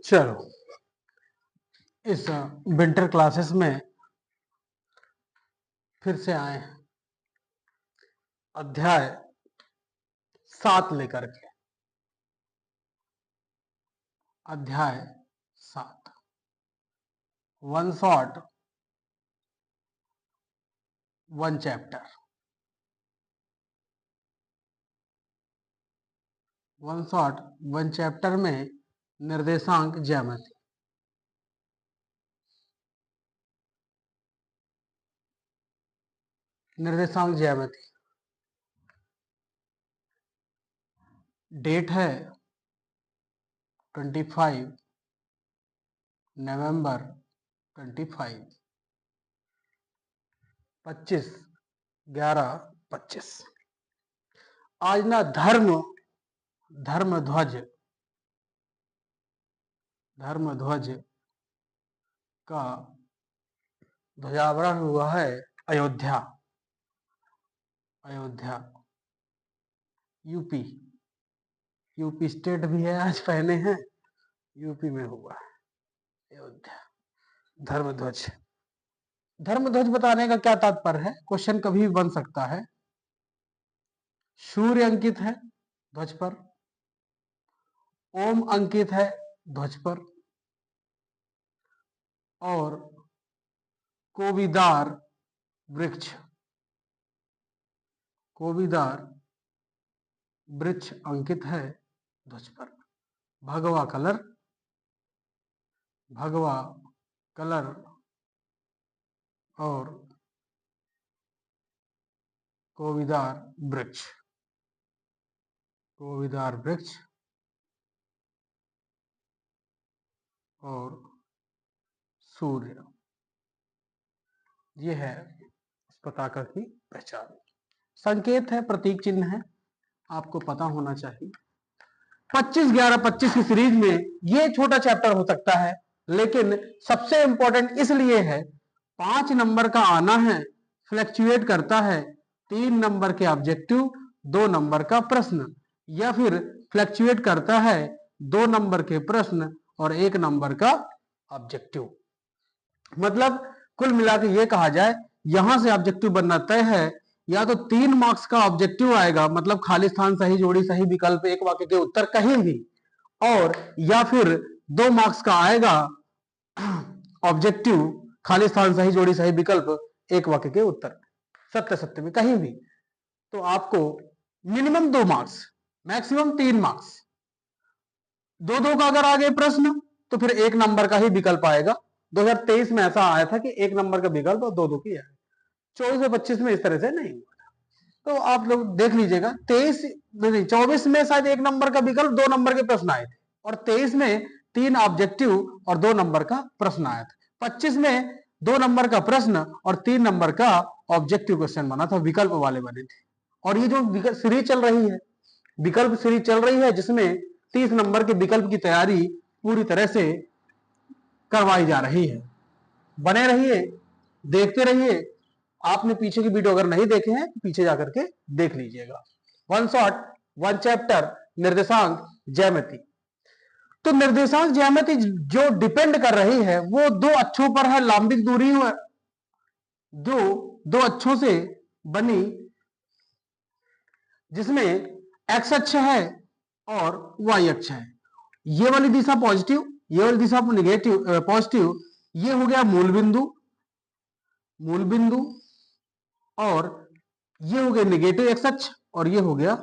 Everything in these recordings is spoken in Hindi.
चलो इस विंटर क्लासेस में फिर से आए हैं अध्याय 7 लेकर के। अध्याय 7 one shot one chapter. One shot one chapter में निर्देशांक ज्यामिति। निर्देशांक ज्यामिति डेट है 25 नवंबर 25 25 आज ना धर्म ध्वज का ध्वजारोहण हुआ है अयोध्या यूपी स्टेट भी है, आज पहने हैं यूपी में हुआ है अयोध्या। धर्म ध्वज बताने का क्या तात्पर्य है? क्वेश्चन कभी भी बन सकता है। सूर्य अंकित है ध्वज पर, ओम अंकित है ध्वज पर, और कोविदार वृक्ष अंकित है ध्वज पर। भगवा कलर और कोविदार वृक्ष और सूर्य, ये है इस पताका की पहचान। संकेत है, प्रतीक चिन्ह है, आपको पता होना चाहिए। 25-11-25 की सीरीज में ये छोटा चैप्टर हो सकता है, लेकिन सबसे इंपॉर्टेंट इसलिए है 5 नंबर का आना है, फ्लैक्चुएट करता है 3 नंबर के ऑब्जेक्टिव 2 नंबर का प्रश्न, या फिर फ्लैक्चुएट करता है 2 नंबर के प्रश्न और 1 नंबर का ऑब्जेक्टिव। मतलब कुल मिलाकर यह कहा जाए, यहां से ऑब्जेक्टिव बनना तय है। या तो 3 मार्क्स का ऑब्जेक्टिव आएगा, मतलब खाली स्थान, सही जोड़ी, सही विकल्प, एक वाक्य के उत्तर कहीं भी, और या फिर 2 मार्क्स का आएगा ऑब्जेक्टिव, खाली स्थान, सही जोड़ी, सही विकल्प, एक वाक्य के उत्तर, सत्य में कहीं भी। तो आपको मिनिमम 2 मार्क्स, मैक्सिमम 3 मार्क्स। 2-2 का अगर आगे प्रश्न तो फिर 1 नंबर का ही विकल्प आएगा। 2023 में ऐसा आया था कि 1 नंबर का विकल्प और 2-2 की है। 24-25 में इस तरह से नहीं हुआ। तो आप लोग देख लीजिएगा, 24 में शायद 1 नंबर का विकल्प, 2 नंबर के प्रश्न आए थे, और 23 में 3 ऑब्जेक्टिव और 2 नंबर का प्रश्न आया था। 25 में 2 नंबर का प्रश्न और 3 नंबर का ऑब्जेक्टिव क्वेश्चन बना था, विकल्प वाले बने थे। और ये जो सीरीज चल रही है, विकल्प सीरीज चल रही है, जिसमें 30 नंबर के विकल्प की तैयारी पूरी तरह से करवाई जा रही है। बने रहिए, देखते रहिए। आपने पीछे की वीडियो अगर नहीं देखे हैं तो पीछे जाकर के देख लीजिएगा। वन शॉट वन चैप्टर, निर्देशांक ज्यामिति। तो निर्देशांक ज्यामिति जो डिपेंड कर रही है वो 2 अक्षों पर है। लंबिक दूरी जो 2 अक्षों से बनी, जिसमें एक्स अक्ष है और वाई अक्ष है। ये वाली दिशा पॉजिटिव, ये वाली दिशा निगेटिव, पॉजिटिव। ये हो गया मूल बिंदु, और ये हो गया निगेटिव एक्स अक्ष, और ये हो गया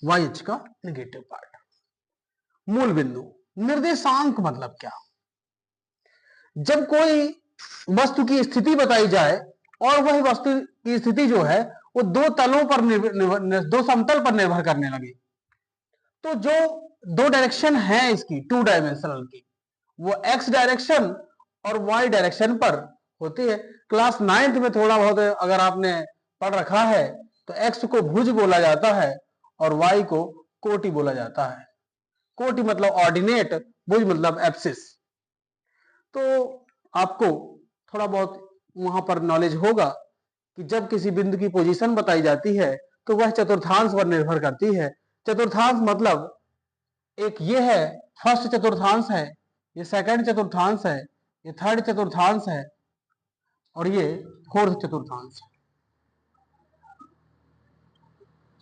वाई अक्ष का निगेटिव पार्ट। मूल बिंदु। निर्देशांक मतलब क्या? जब कोई वस्तु की स्थिति बताई जाए और वह वस्तु की स्थिति जो है वो 2 तलों पर 2 समतल पर निर्भर करने लगे, तो जो 2 डायरेक्शन है इसकी, 2 डायमेंशनल की, वो एक्स डायरेक्शन और वाई डायरेक्शन पर होती है। क्लास 9th में थोड़ा बहुत अगर आपने पढ़ रखा है तो एक्स को भुज बोला जाता है और वाई को कोटि बोला जाता है। कोटि मतलब ऑर्डिनेट, भुज मतलब एब्सिस। तो आपको थोड़ा बहुत वहां पर नॉलेज होगा कि जब किसी बिंदु की पोजीशन बताई जाती है तो वह चतुर्थांश पर निर्भर करती है। चतुर्थांश मतलब एक ये है, फर्स्ट चतुर्थांश है, ये सेकंड चतुर्थांश है, ये थर्ड चतुर्थांश है और ये फोर्थ चतुर्थांश है।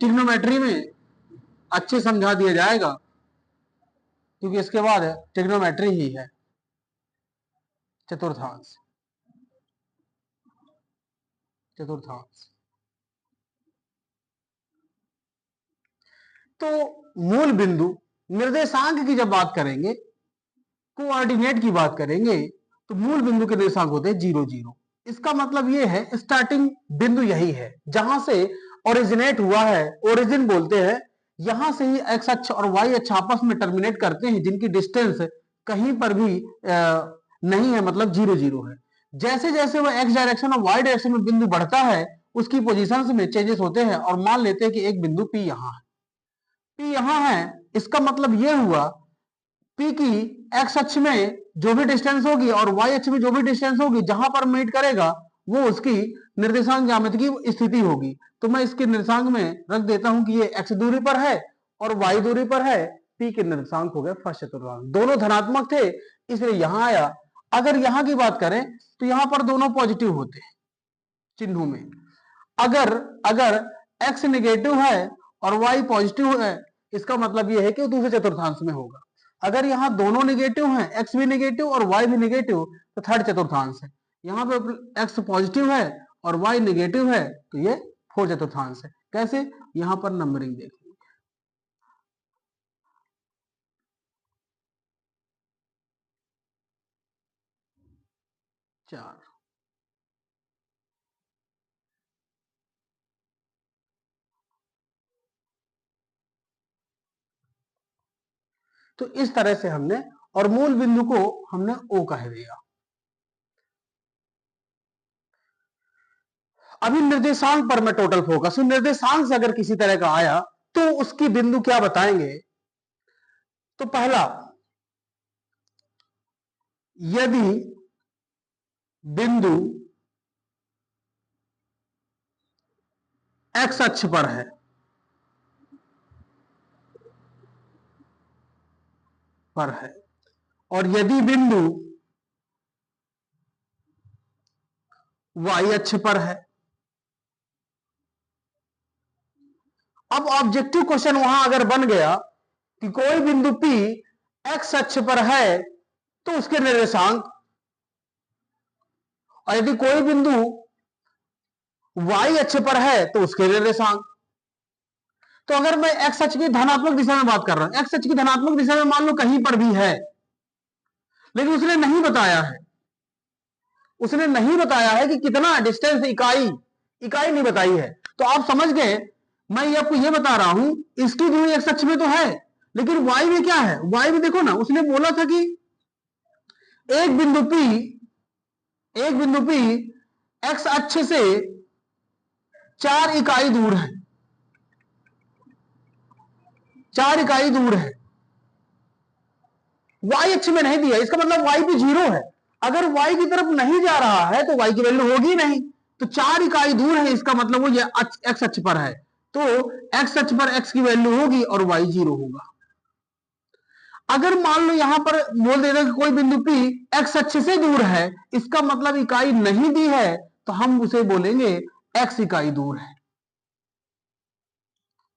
ट्रिग्नोमेट्री में अच्छे समझा दिया जाएगा क्योंकि इसके बाद ट्रिग्नोमेट्री ही है चतुर्थांश। चतुर्थांश तो मूल बिंदु निर्देशांक की जब बात करेंगे, कोऑर्डिनेट की बात करेंगे, तो मूल बिंदु के निर्देशांक होते हैं 0 0। इसका मतलब ये है स्टार्टिंग बिंदु यही है जहां से ओरिजिनेट हुआ है, ओरिजिन बोलते हैं। यहां से ही एक्स अक्ष और वाई अक्ष आपस में टर्मिनेट करते हैं, जिनकी डिस्टेंस कहीं पर भी नहीं है, मतलब 0 0 है। जैसे जैसे वह एक्स डायरेक्शन और वाई डायरेक्शन में बिंदु बढ़ता है, उसकी पोजीशंस में चेंजेस होते हैं। और मान लेते हैं कि एक बिंदु पी यहां है, पी यहां है, इसका मतलब यह हुआ पी की एक्स अक्ष में जो भी डिस्टेंस होगी और वाई अक्ष में जो भी डिस्टेंस होगी, जहां पर मीट करेगा वो उसकी निर्देशांक ज्यामिति की स्थिति होगी। तो मैं इसके निर्देशांक में रख देता हूं कि ये एक्स दूरी पर है और वाई दूरी पर है। पी के निर्देशांक हो गए फर्स्ट चतुर्थांश, दोनों धनात्मक थे इसलिए यहां आया। अगर यहां की बात करें तो यहां पर दोनों पॉजिटिव होते हैं चिन्हों में। अगर अगर एक्स नेगेटिव है और वाई पॉजिटिव है, इसका मतलब यह है कि वो दूसरे चतुर्थांश में होगा। अगर यहाँ दोनों नेगेटिव हैं, एक्स भी नेगेटिव और वाई भी नेगेटिव, तो थर्ड चतुर्थांश है। यहाँ पे एक्स पॉजिटिव है और वाई नेगेटिव है, तो ये फोर्थ चतुर्थांश है। कैसे? यहाँ पर नंबरिंग देख लीजिए, 4। तो इस तरह से हमने, और मूल बिंदु को हमने ओ कह दिया। अभी निर्देशांक पर मैं टोटल फोकस हूं। निर्देशांक से अगर किसी तरह का आया तो उसकी बिंदु क्या बताएंगे? तो पहला, यदि बिंदु एक्स अक्ष पर है, और यदि बिंदु वाई अक्ष पर है। अब ऑब्जेक्टिव क्वेश्चन वहां अगर बन गया कि कोई बिंदु P एक्स अक्ष पर है तो उसके निर्देशांक, और यदि कोई बिंदु वाई अक्ष पर है तो उसके निर्देशांक। तो अगर मैं एक्स अक्ष की धनात्मक दिशा में बात कर रहा हूं, एक्स अक्ष की धनात्मक दिशा में मान लो कहीं पर भी है, लेकिन उसने नहीं बताया है, उसने नहीं बताया है कि कितना डिस्टेंस, इकाई नहीं बताई है। तो आप समझ गए, मैं ये आपको ये बता रहा हूं इसकी दूरी एक्स अक्ष में तो है, लेकिन वाई में क्या है? वाई में देखो ना, उसने बोला था कि एक बिंदु P एक्स अक्ष से 4 इकाई दूर है, 4 इकाई दूर है। वाई अक्ष में नहीं दिया, इसका मतलब वाई पे 0 है। अगर वाई की तरफ नहीं जा रहा है तो वाई की वैल्यू होगी नहीं। तो 4 इकाई दूर है, इसका मतलब वो ये एक्स अक्ष पर है, तो एक्स अक्ष पर एक्स की वैल्यू होगी और वाई 0 होगा। अगर मान लो यहां पर बोल देना कि कोई बिंदु P एक्स अक्ष से दूर है, इसका मतलब इकाई नहीं दी है, तो हम उसे बोलेंगे एक्स इकाई दूर है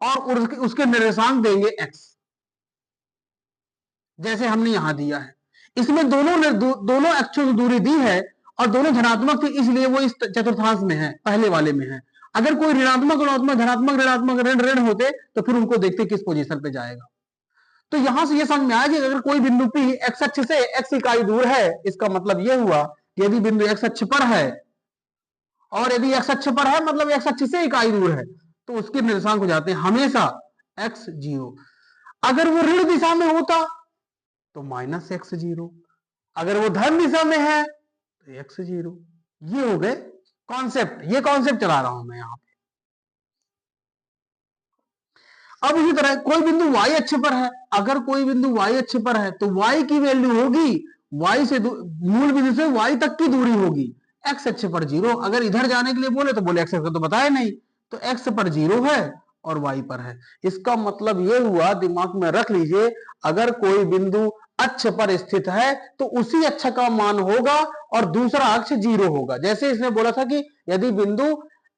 और उसके निर्देशांक देंगे एक्स, जैसे हमने यहां दिया है। इसमें दोनों अक्षों की दूरी दी है और दोनों धनात्मक थी, इसलिए वो इस चतुर्थांश में है, पहले वाले में है। अगर कोई ऋणात्मक धनात्मक ऋणात्मक ऋण ऋण होते तो फिर उनको देखते किस पोजीशन पे जाएगा। तो यहां से ये समझ में आया कि अगर कोई बिंदु P एक्स अक्ष से एक्स इकाई दूर है, इसका मतलब यह हुआ कि यदि बिंदु एक्स अक्ष पर है, और यदि एक्स अक्ष पर है मतलब एक्स अक्ष से इकाई दूर है, तो उसके निर्देशांक हो जाते हैं हमेशा एक्स 0। अगर वो ऋण दिशा में होता तो माइनस एक्स 0, अगर वो धन दिशा में है तो एक्स 0। ये हो गए कॉन्सेप्ट, ये कॉन्सेप्ट चला रहा हूं मैं यहां पे। अब इसी तरह कोई बिंदु y अक्ष पर है, अगर कोई बिंदु y अक्ष पर है तो y की वैल्यू होगी, y से मूल बिंदु से y तक की दूरी होगी x अक्ष पर 0। अगर इधर जाने के लिए बोले तो बोले x अक्ष तो बताया नहीं, तो x पर 0 है और y पर है। इसका मतलब ये हुआ, दिमाग में रख लीजिए, अगर कोई बिंदु अक्ष पर स्थित है तो उसी अक्ष का मान होगा और दूसरा अक्ष 0 होगा। जैसे इसने बोला था कि यदि बिंदु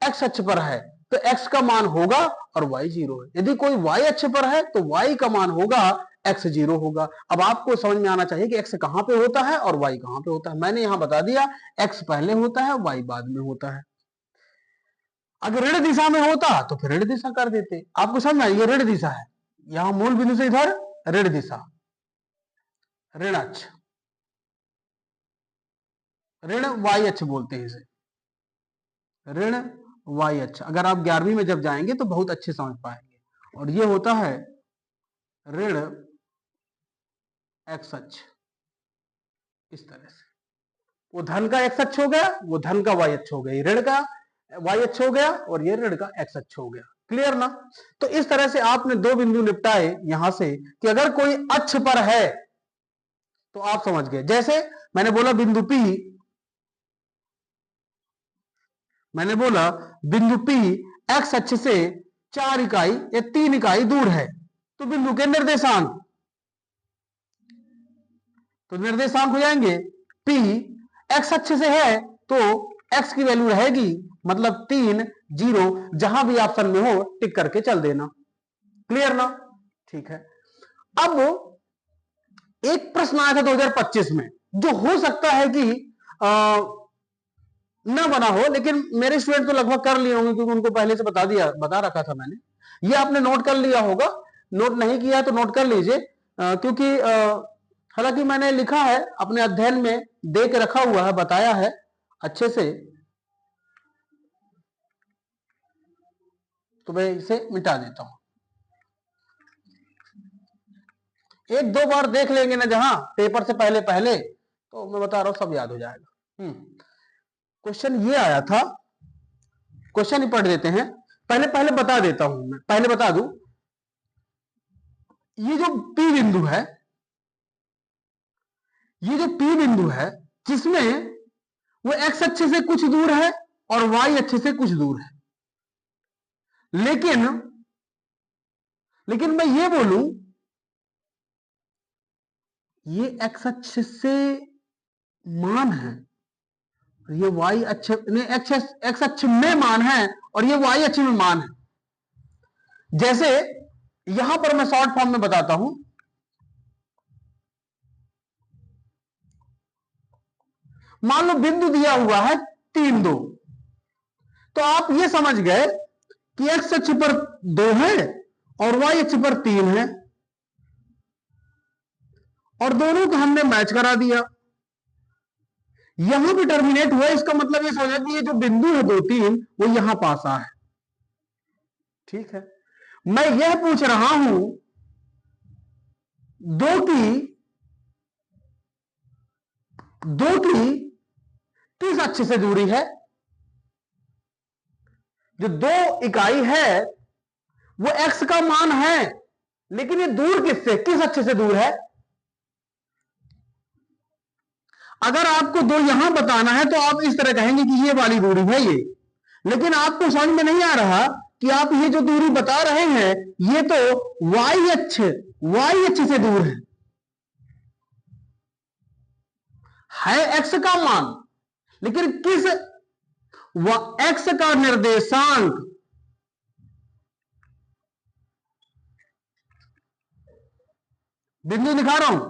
x अक्ष पर है तो x का मान होगा और y 0 है, यदि कोई y अक्ष पर है तो y का मान होगा, x 0 होगा। अब आपको समझ में आना चाहिए कि x कहां पे होता है और y कहां पे होता है। मैंने यहां बता दिया x पहले होता है, y बाद में होता है। अगर ऋण दिशा में होता तो फिर ऋण दिशा कर देते। आपको समझ में, ये ऋण दिशा है, यहां मूल बिंदु से इधर ऋण दिशा, ऋण अक्ष, ऋण y अक्ष बोलते हैं इसे, ऋण y अक्ष। अगर आप 11वीं में जब जाएंगे तो बहुत अच्छे समझ पाएंगे। और ये होता है ऋण x अक्ष, इस तरह से। वो धन का x अक्ष हो गया, वो धन का y अक्ष हो गया, ये ऋण का y अक्ष हो गया और ये ऋण का x अक्ष हो गया। क्लियर ना? तो इस तरह से आपने दो बिंदु निपटाए यहां से कि अगर कोई अक्ष पर है तो आप समझ गए। जैसे मैंने बोला बिंदु P, मैंने बोला बिंदु P x अक्ष से 4 इकाई या 3 इकाई दूर है, तो बिंदु के निर्देशांक, तो निर्देशांक हो जाएंगे P x अक्ष से है तो x की वैल्यू रहेगी मतलब 3 0, जहां भी ऑप्शन में हो टिक करके चल देना। क्लियर ना? ठीक है। अब एक प्रश्न आया था 2025 में, जो हो सकता है कि ना बना हो, लेकिन मेरे स्टूडेंट तो लगभग कर लिए होंगे क्योंकि उनको पहले से बता रखा था मैंने। ये आपने नोट कर लिया होगा, नोट नहीं किया तो नोट कर लीजिए, क्योंकि हालांकि मैंने लिखा है अपने अध्ययन में, दे के रखा हुआ है, बताया है अच्छे से, तो मैं इसे मिटा देता हूं। एक दो बार देख लेंगे ना जहां पेपर से पहले पहले, तो मैं बता रहा हूं सब याद हो जाएगा। क्वेश्चन ये आया था, क्वेश्चन ही पढ़ देते हैं। पहले पहले बता देता हूं, मैं पहले बता दूं, ये जो P बिंदु है, ये जो P बिंदु है जिसमें वो x अक्ष से कुछ दूर है और y अक्ष से कुछ दूर है, लेकिन मैं ये बोलूं ये x अक्ष से मान है, ये y अक्ष ने x अक्ष में मान है और ये y अक्ष में मान है। जैसे यहां पर मैं शॉर्ट फॉर्म में बताता हूं, मान लो बिंदु दिया हुआ है 3 2, तो आप ये समझ गए कि x अक्ष पर 2 है और y अक्ष पर 3 है, और दोनों को हमने मैच करा दिया, यहां भी टर्मिनेट हुआ। इसका मतलब ये समझा कि ये जो बिंदु है 2 3 वो यहां पास आ है। ठीक है, मैं यह पूछ रहा हूं दो की किस अक्ष से दूरी है। जो 2 इकाई है वो x का मान है, लेकिन ये दूर किससे, किस अक्ष से दूर है। अगर आपको 2 यहां बताना है तो आप इस तरह कहेंगे कि ये वाली दूरी है ये, लेकिन आपको समझ में नहीं आ रहा कि आप ये जो दूरी बता रहे हैं ये तो y अक्ष से दूर है x का मान, लेकिन किस x का निर्देशांक, बिंदु दिखा रहा हूं,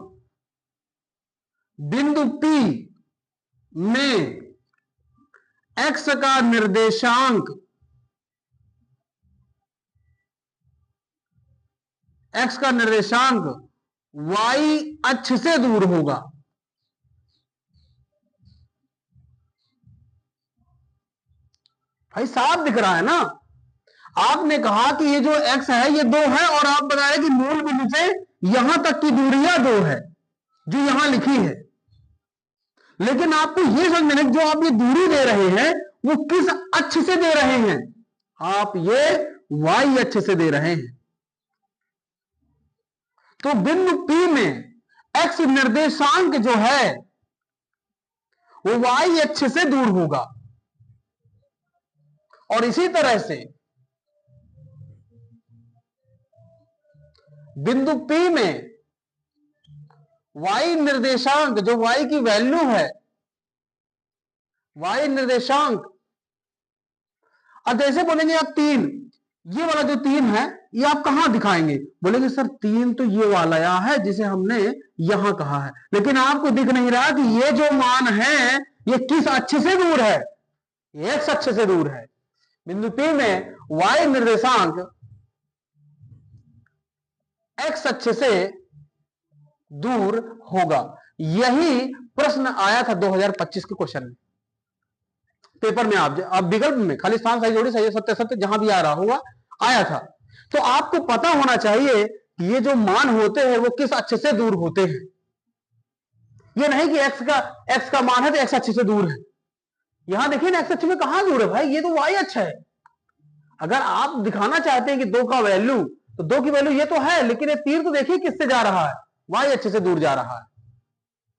बिंदु P में x का निर्देशांक, x का निर्देशांक y अक्ष से दूर होगा। भाई साफ दिख रहा है ना? आपने कहा कि ये जो x है ये 2 है, और आप बता रहे कि मूल बिंदु से यहां तक की दूरियां 2 है जो यहां लिखी है, लेकिन आपको ये समझना जो आप ये दूरी दे रहे हैं वो किस अक्ष से दे रहे हैं, आप ये y अक्ष से दे रहे हैं। तो बिंदु P में x निर्देशांक जो है वो y अक्ष से दूर होगा, और इसी तरह से बिंदु P में y निर्देशांक, जो y की वैल्यू है, y निर्देशांक। अब जैसे बोलेंगे आप 3, ये वाला जो 3 है ये आप कहां दिखाएंगे? बोलेंगे सर 3 तो ये वाला यहां है जिसे हमने यहां कहा है, लेकिन आपको दिख नहीं रहा कि ये जो मान है ये किस अक्ष से दूर है? ये x अक्ष से दूर है। बिंदु P में y निर्देशांक x अक्ष से दूर होगा। यही प्रश्न आया था 2025 के क्वेश्चन में, पेपर में। आप विकल्प में खाली स्थान सही जोड़ी सही सत्य सत्य जहां भी आ रहा होगा आया था। तो आपको पता होना चाहिए कि ये जो मान होते हैं वो किस अक्ष से दूर होते हैं। ये नहीं कि x का मान है तो x अक्ष से दूर है। यहां देखिए ना x अक्ष में कहां दूर है भाई, ये तो y अक्ष है। अगर आप दिखाना चाहते हैं कि 2 का वैल्यू, तो 2 की वैल्यू ये तो है, लेकिन ये तीर तो देखिए किससे जा रहा है, y अक्ष से दूर जा रहा है।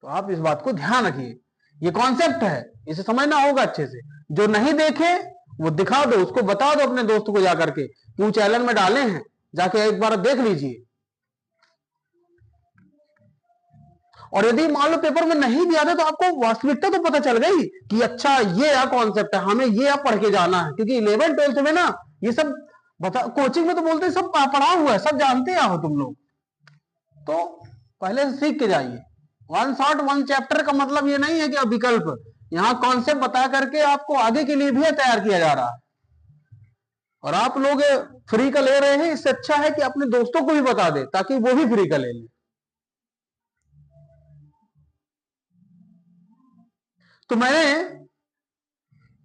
तो आप इस बात को ध्यान रखिए, ये कॉन्सेप्ट है, इसे समझना होगा अच्छे से। जो नहीं देखे वो दिखा दो, उसको बता दो अपने दोस्त को जाकर के कि वो चैनल में डाले हैं, जाके एक बार देख लीजिए। और यदि मान लो पेपर में नहीं भी आता तो आपको वास्तविकता तो पता चल गई कि अच्छा ये कॉन्सेप्ट है, हमें ये पढ़ के जाना है। क्योंकि 11th 12th में ना ये सब कोचिंग में तो बोलते हैं सब पढ़ा हुआ है, सब जानते हो तुम लोग, तो पहले से सीख के जाइए। वन शॉट वन चैप्टर का मतलब ये नहीं है कि आप विकल्प, यहां कॉन्सेप्ट बता करके आपको आगे के लिए भी तैयार किया जा रहा है। और आप लोग फ्री का ले रहे हैं, इससे अच्छा है कि अपने दोस्तों को भी बता दे ताकि वो भी फ्री का ले लें। तो मैंने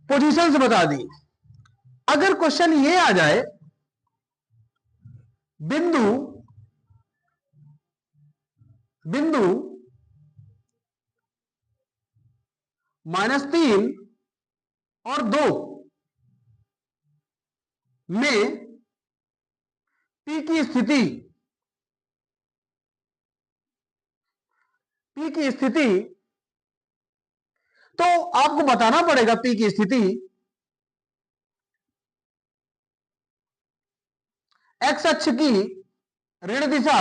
पोजीशंस बता दी। अगर क्वेश्चन ये आ जाए बिंदु -3 और 2 में P की स्थिति, तो आपको बताना पड़ेगा P की स्थिति x अक्ष की ऋण दिशा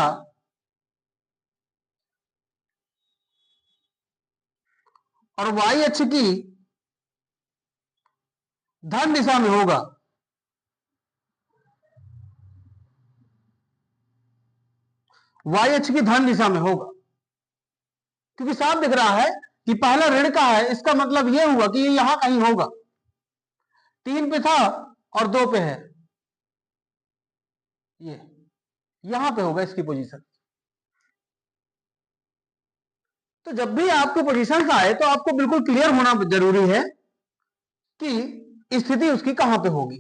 और y अक्ष की धन दिशा में होगा। y अक्ष की धन दिशा में होगा, क्योंकि साफ दिख रहा है कि पहला ऋण का है, इसका मतलब यह हुआ कि ये यहां कहीं होगा। 3 पे था और 2 पे है, ये यहां पे होगा इसकी पोजीशन। तो जब भी आपको पोजीशन आए तो आपको बिल्कुल क्लियर होना जरूरी है कि स्थिति उसकी कहां पे होगी।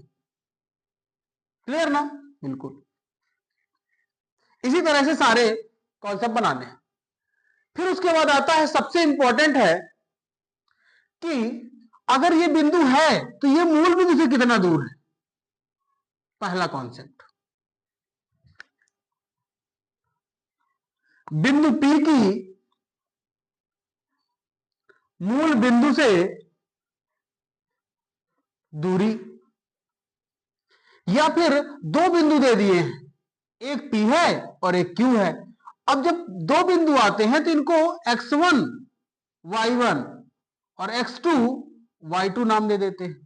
क्लियर ना? बिल्कुल। इसी तरह से सारे कॉन्सेप्ट बनाने हैं। फिर उसके बाद आता है, सबसे इंपॉर्टेंट है कि अगर ये बिंदु है तो ये मूल बिंदु से कितना दूर है। पहला कॉन्सेप्ट, बिंदु P की मूल बिंदु से दूरी, या फिर 2 बिंदु दे दिए हैं, एक P है और एक Q है। अब जब 2 बिंदु आते हैं तो इनको x1 y1 और x2 y2 नाम दे देते हैं,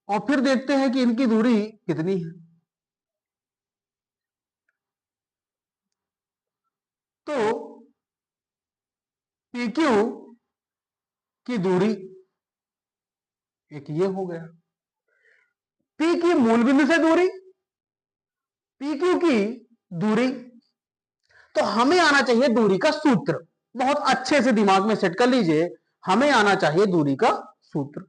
और फिर देखते हैं कि इनकी दूरी कितनी है। तो PQ की दूरी एक ये हो गया, P की मूल बिंदु से दूरी, PQ की दूरी। तो हमें आना चाहिए दूरी का सूत्र, बहुत अच्छे से दिमाग में सेट कर लीजिए, हमें आना चाहिए दूरी का सूत्र।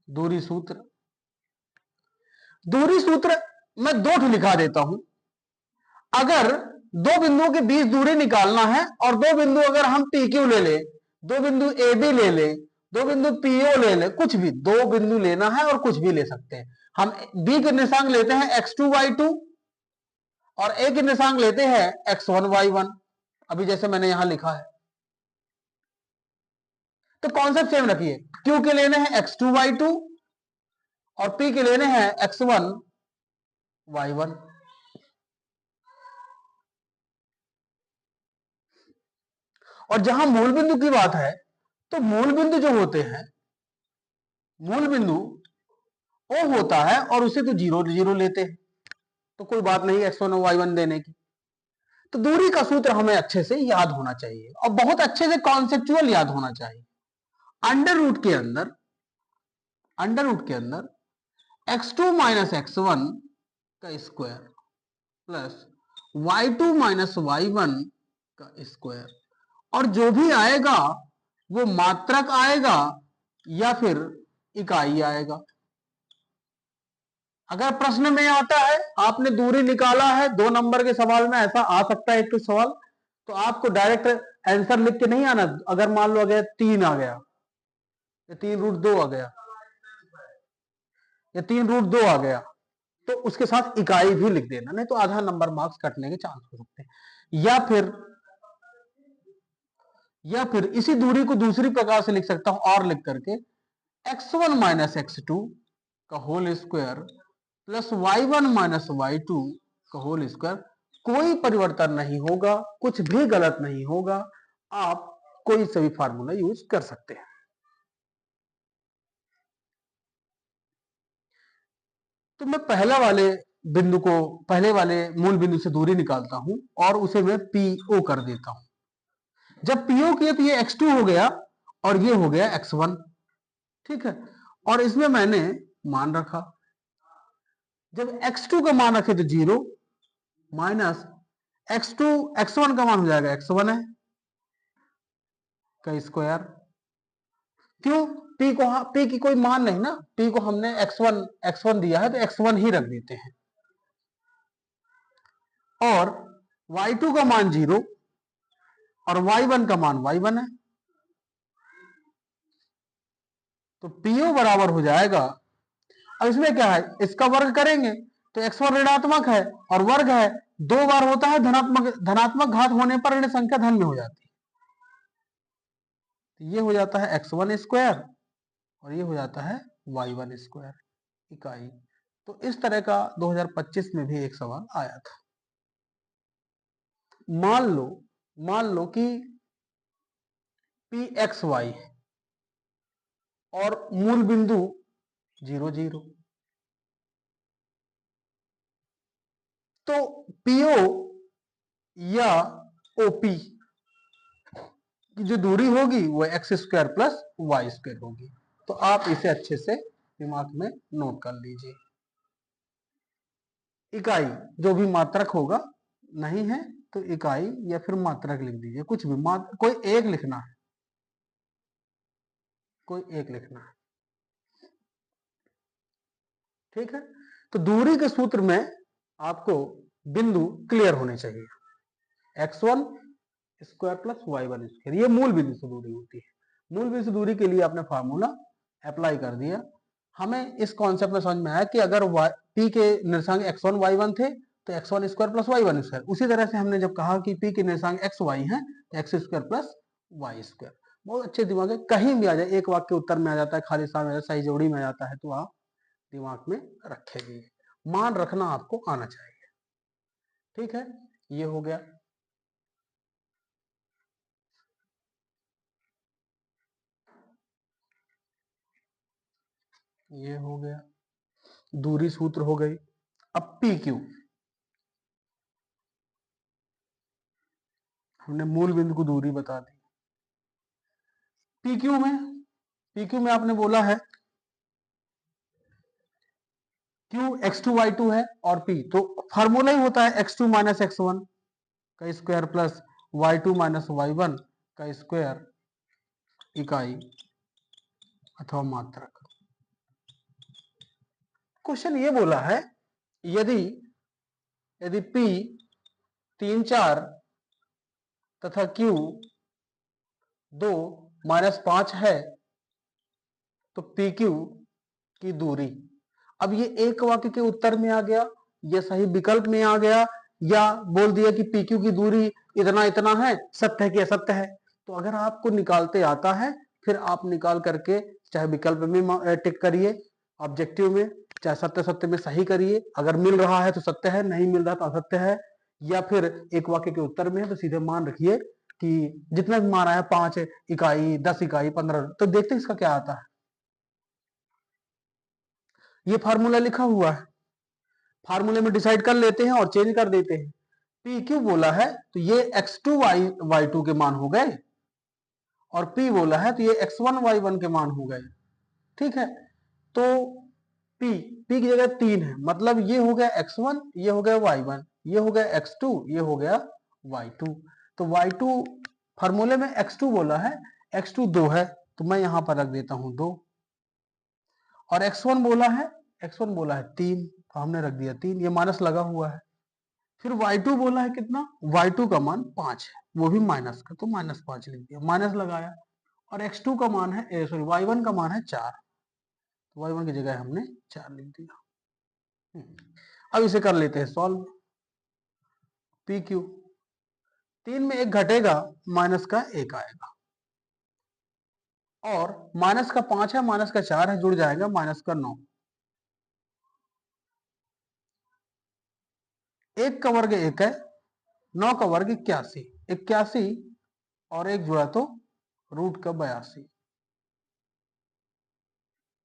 दूरी सूत्र, दूरी सूत्र मैं 2 लिखा देता हूं। अगर 2 बिंदुओं के बीच दूरी निकालना है और 2 बिंदु अगर हम PQ ले ले, 2 बिंदु AB ले ले, 2 बिंदु PO ले ले, कुछ भी 2 बिंदु लेना है और कुछ भी ले सकते हैं। हम B के निर्देशांक लेते हैं x2 y2 और A के निर्देशांक लेते हैं x1 y1, अभी जैसे मैंने यहां लिखा है। तो कॉन्सेप्ट सेम रखिए, Q के लेने हैं x2 y2 और P के लेने हैं x1 y1। और जहां मूल बिंदु की बात है तो मूल बिंदु जो होते हैं, मूल बिंदु O होता है और उसे तो 0 0 लेते हैं, तो कोई बात नहीं x1 और y1 देने की। तो दूरी का सूत्र हमें अच्छे से याद होना चाहिए और बहुत अच्छे से कॉन्सेप्चुअल याद होना चाहिए। अंडर रूट के अंदर x2 माइनस x1 का square plus y2 minus y1 का स्क्वायर, और जो भी आएगा वो मात्रक आएगा या फिर इकाई आएगा। अगर प्रश्न में आता है, आपने दूरी निकाला है, 2 नंबर के सवाल में ऐसा आ सकता है एक तो सवाल, तो आपको डायरेक्ट आंसर लिख के नहीं आना। अगर मान लो अगर 3 आ गया या 3√2 आ गया या 3√2 आ गया तो उसके साथ इकाई भी लिख देना, नहीं तो आधा नंबर मार्क्स कटने के चांस हो सकते हैं। या फिर इसी दूरी को दूसरी प्रकार से लिख सकता हूं और लिख करके x1 माइनस x2 का whole square plus y1 minus y2 का होल स्क्वायर। कोई परिवर्तन नहीं होगा, कुछ भी गलत नहीं होगा, आप कोई सा भी फार्मूला यूज कर सकते हैं। तो मैं पहले वाले मूल बिंदु से दूरी निकालता हूं और उसे मैं PO कर देता हूं। जब PO किया तो ये x2 हो गया और ये हो गया x1, ठीक है। और इसमें मैंने मान रखा, जब x2 का मान रखे तो 0 माइनस x1 का मान हो जाएगा x1 है का स्क्वायर। क्यों? P की कोई मान नहीं ना, P को हमने x1 दिया है तो x1 ही रख देते हैं। और y2 का मान 0 और y1 का मान y1 है, तो PO बराबर हो जाएगा। अब इसमें क्या है, इसका वर्ग करेंगे तो x1 ऋणात्मक है और वर्ग है, 2 बार होता है धनात्मक घात होने पर ऋण संख्या धन में हो जाती है। तो ये हो जाता है x1 स्क्वायर और ये हो जाता है y1 स्क्वायर इकाई। तो इस तरह का 2025 में भी एक सवाल आया था। मान लो कि pxy है और मूल बिंदु 0 0, तो PO या OP की जो दूरी होगी वो x square plus y square होगी। तो आप इसे अच्छे से दिमाग में नोट कर लीजिए। इकाई जो भी मात्रक होगा, नहीं है तो इकाई या फिर मात्रक लिख दीजिए, कुछ भी कोई एक लिखना है, ठीक है। तो दूरी के सूत्र में आपको बिंदु क्लियर होने चाहिए, x1 square plus y1 square, ये मूल बिंदु से दूरी होती है। मूल बिंदु से दूरी के लिए आपने फार्मूला अप्लाई कर दिया। हमें इस कॉन्सेप्ट में समझ में आया कि अगर P के निर्देशांक x1 y1 थे तो x1 square plus y1 square, उसी तरह से हमने जब कहा कि P के निर्देशांक xy हैं तो x square plus y square. बहुत अच्छे दिमाग है, कहीं भी आ जाए, एक वाक्य उत्तर में आ जाता है, खाली स्थान में आ जाता है, सही जोड़ी में आ जाता है, तो आप दिमाग में रखेंगे। मान रखना आपको आना चाहिए, ठीक है। ये हो गया। ये हो गया, दूरी सूत्र हो गई। अब PQ, हमने मूल बिंदु को दूरी बता दी। PQ में आपने बोला है Q x2 y2 है और P, तो फार्मूला ही होता है x2 माइनस x1 का square plus y2 minus y1 का स्क्वायर इकाई अथवा मात्रक। क्वेश्चन ये बोला है यदि P 3 4 तथा Q 2 माइनस 5 है तो PQ की दूरी। अब ये एक वाक्य के उत्तर में आ गया, ये सही विकल्प में आ गया, या बोल दिया कि PQ की दूरी इतना इतना है, सत्य है कि असत्य है। तो अगर आपको निकालते आता है फिर आप निकाल करके चाहे विकल्प में टिक करिए, ऑब्जेक्टिव में, चाहे सत्य सत्य में सही करिए। अगर मिल रहा है तो सत्य है, नहीं मिल रहा तो असत्य है। या फिर एक वाक्य के उत्तर में है तो सीधे मान रखिए कि जितना भी मान आया 5 इकाई, 10 इकाई, 15, तो देखते हैं इसका क्या आता है। ये फार्मूला लिखा हुआ है, फार्मूले में डिसाइड कर लेते हैं और चेंज कर देते हैं। पी क्यू बोला है तो ये x2 y2 के मान हो गए, और p बोला है तो ये x1 y1 के मान हो गए। ठीक है, तो p की जगह 3 है, मतलब ये हो गया x1, ये हो गया y1, ये हो गया x2, ये हो गया y2। तो y2 फार्मूले में x2 बोला है, x2 2 है तो मैं यहां पर रख देता हूं 2, और x1 बोला है, x1 बोला है 3 तो हमने रख दिया 3, ये माइनस लगा हुआ है। फिर y2 बोला है कितना, y2 का मान 5 है, वो भी माइनस का, तो -5 लिख दिया, माइनस लगाया। और x2 का मान है, सॉरी y1 का मान है 4, तो y1 की जगह हमने 4 लिख दिया। अब इसे कर लेते हैं सॉल्व। पी क्यू 3 में 1 घटेगा, माइनस का 1 आएगा, और माइनस का 5 है, माइनस का 4 है, जुड़ जाएगा माइनस का 9। 1 का वर्ग 1 है, 9 का वर्ग 81, 81 और 1 जुड़ा तो रूट का 82,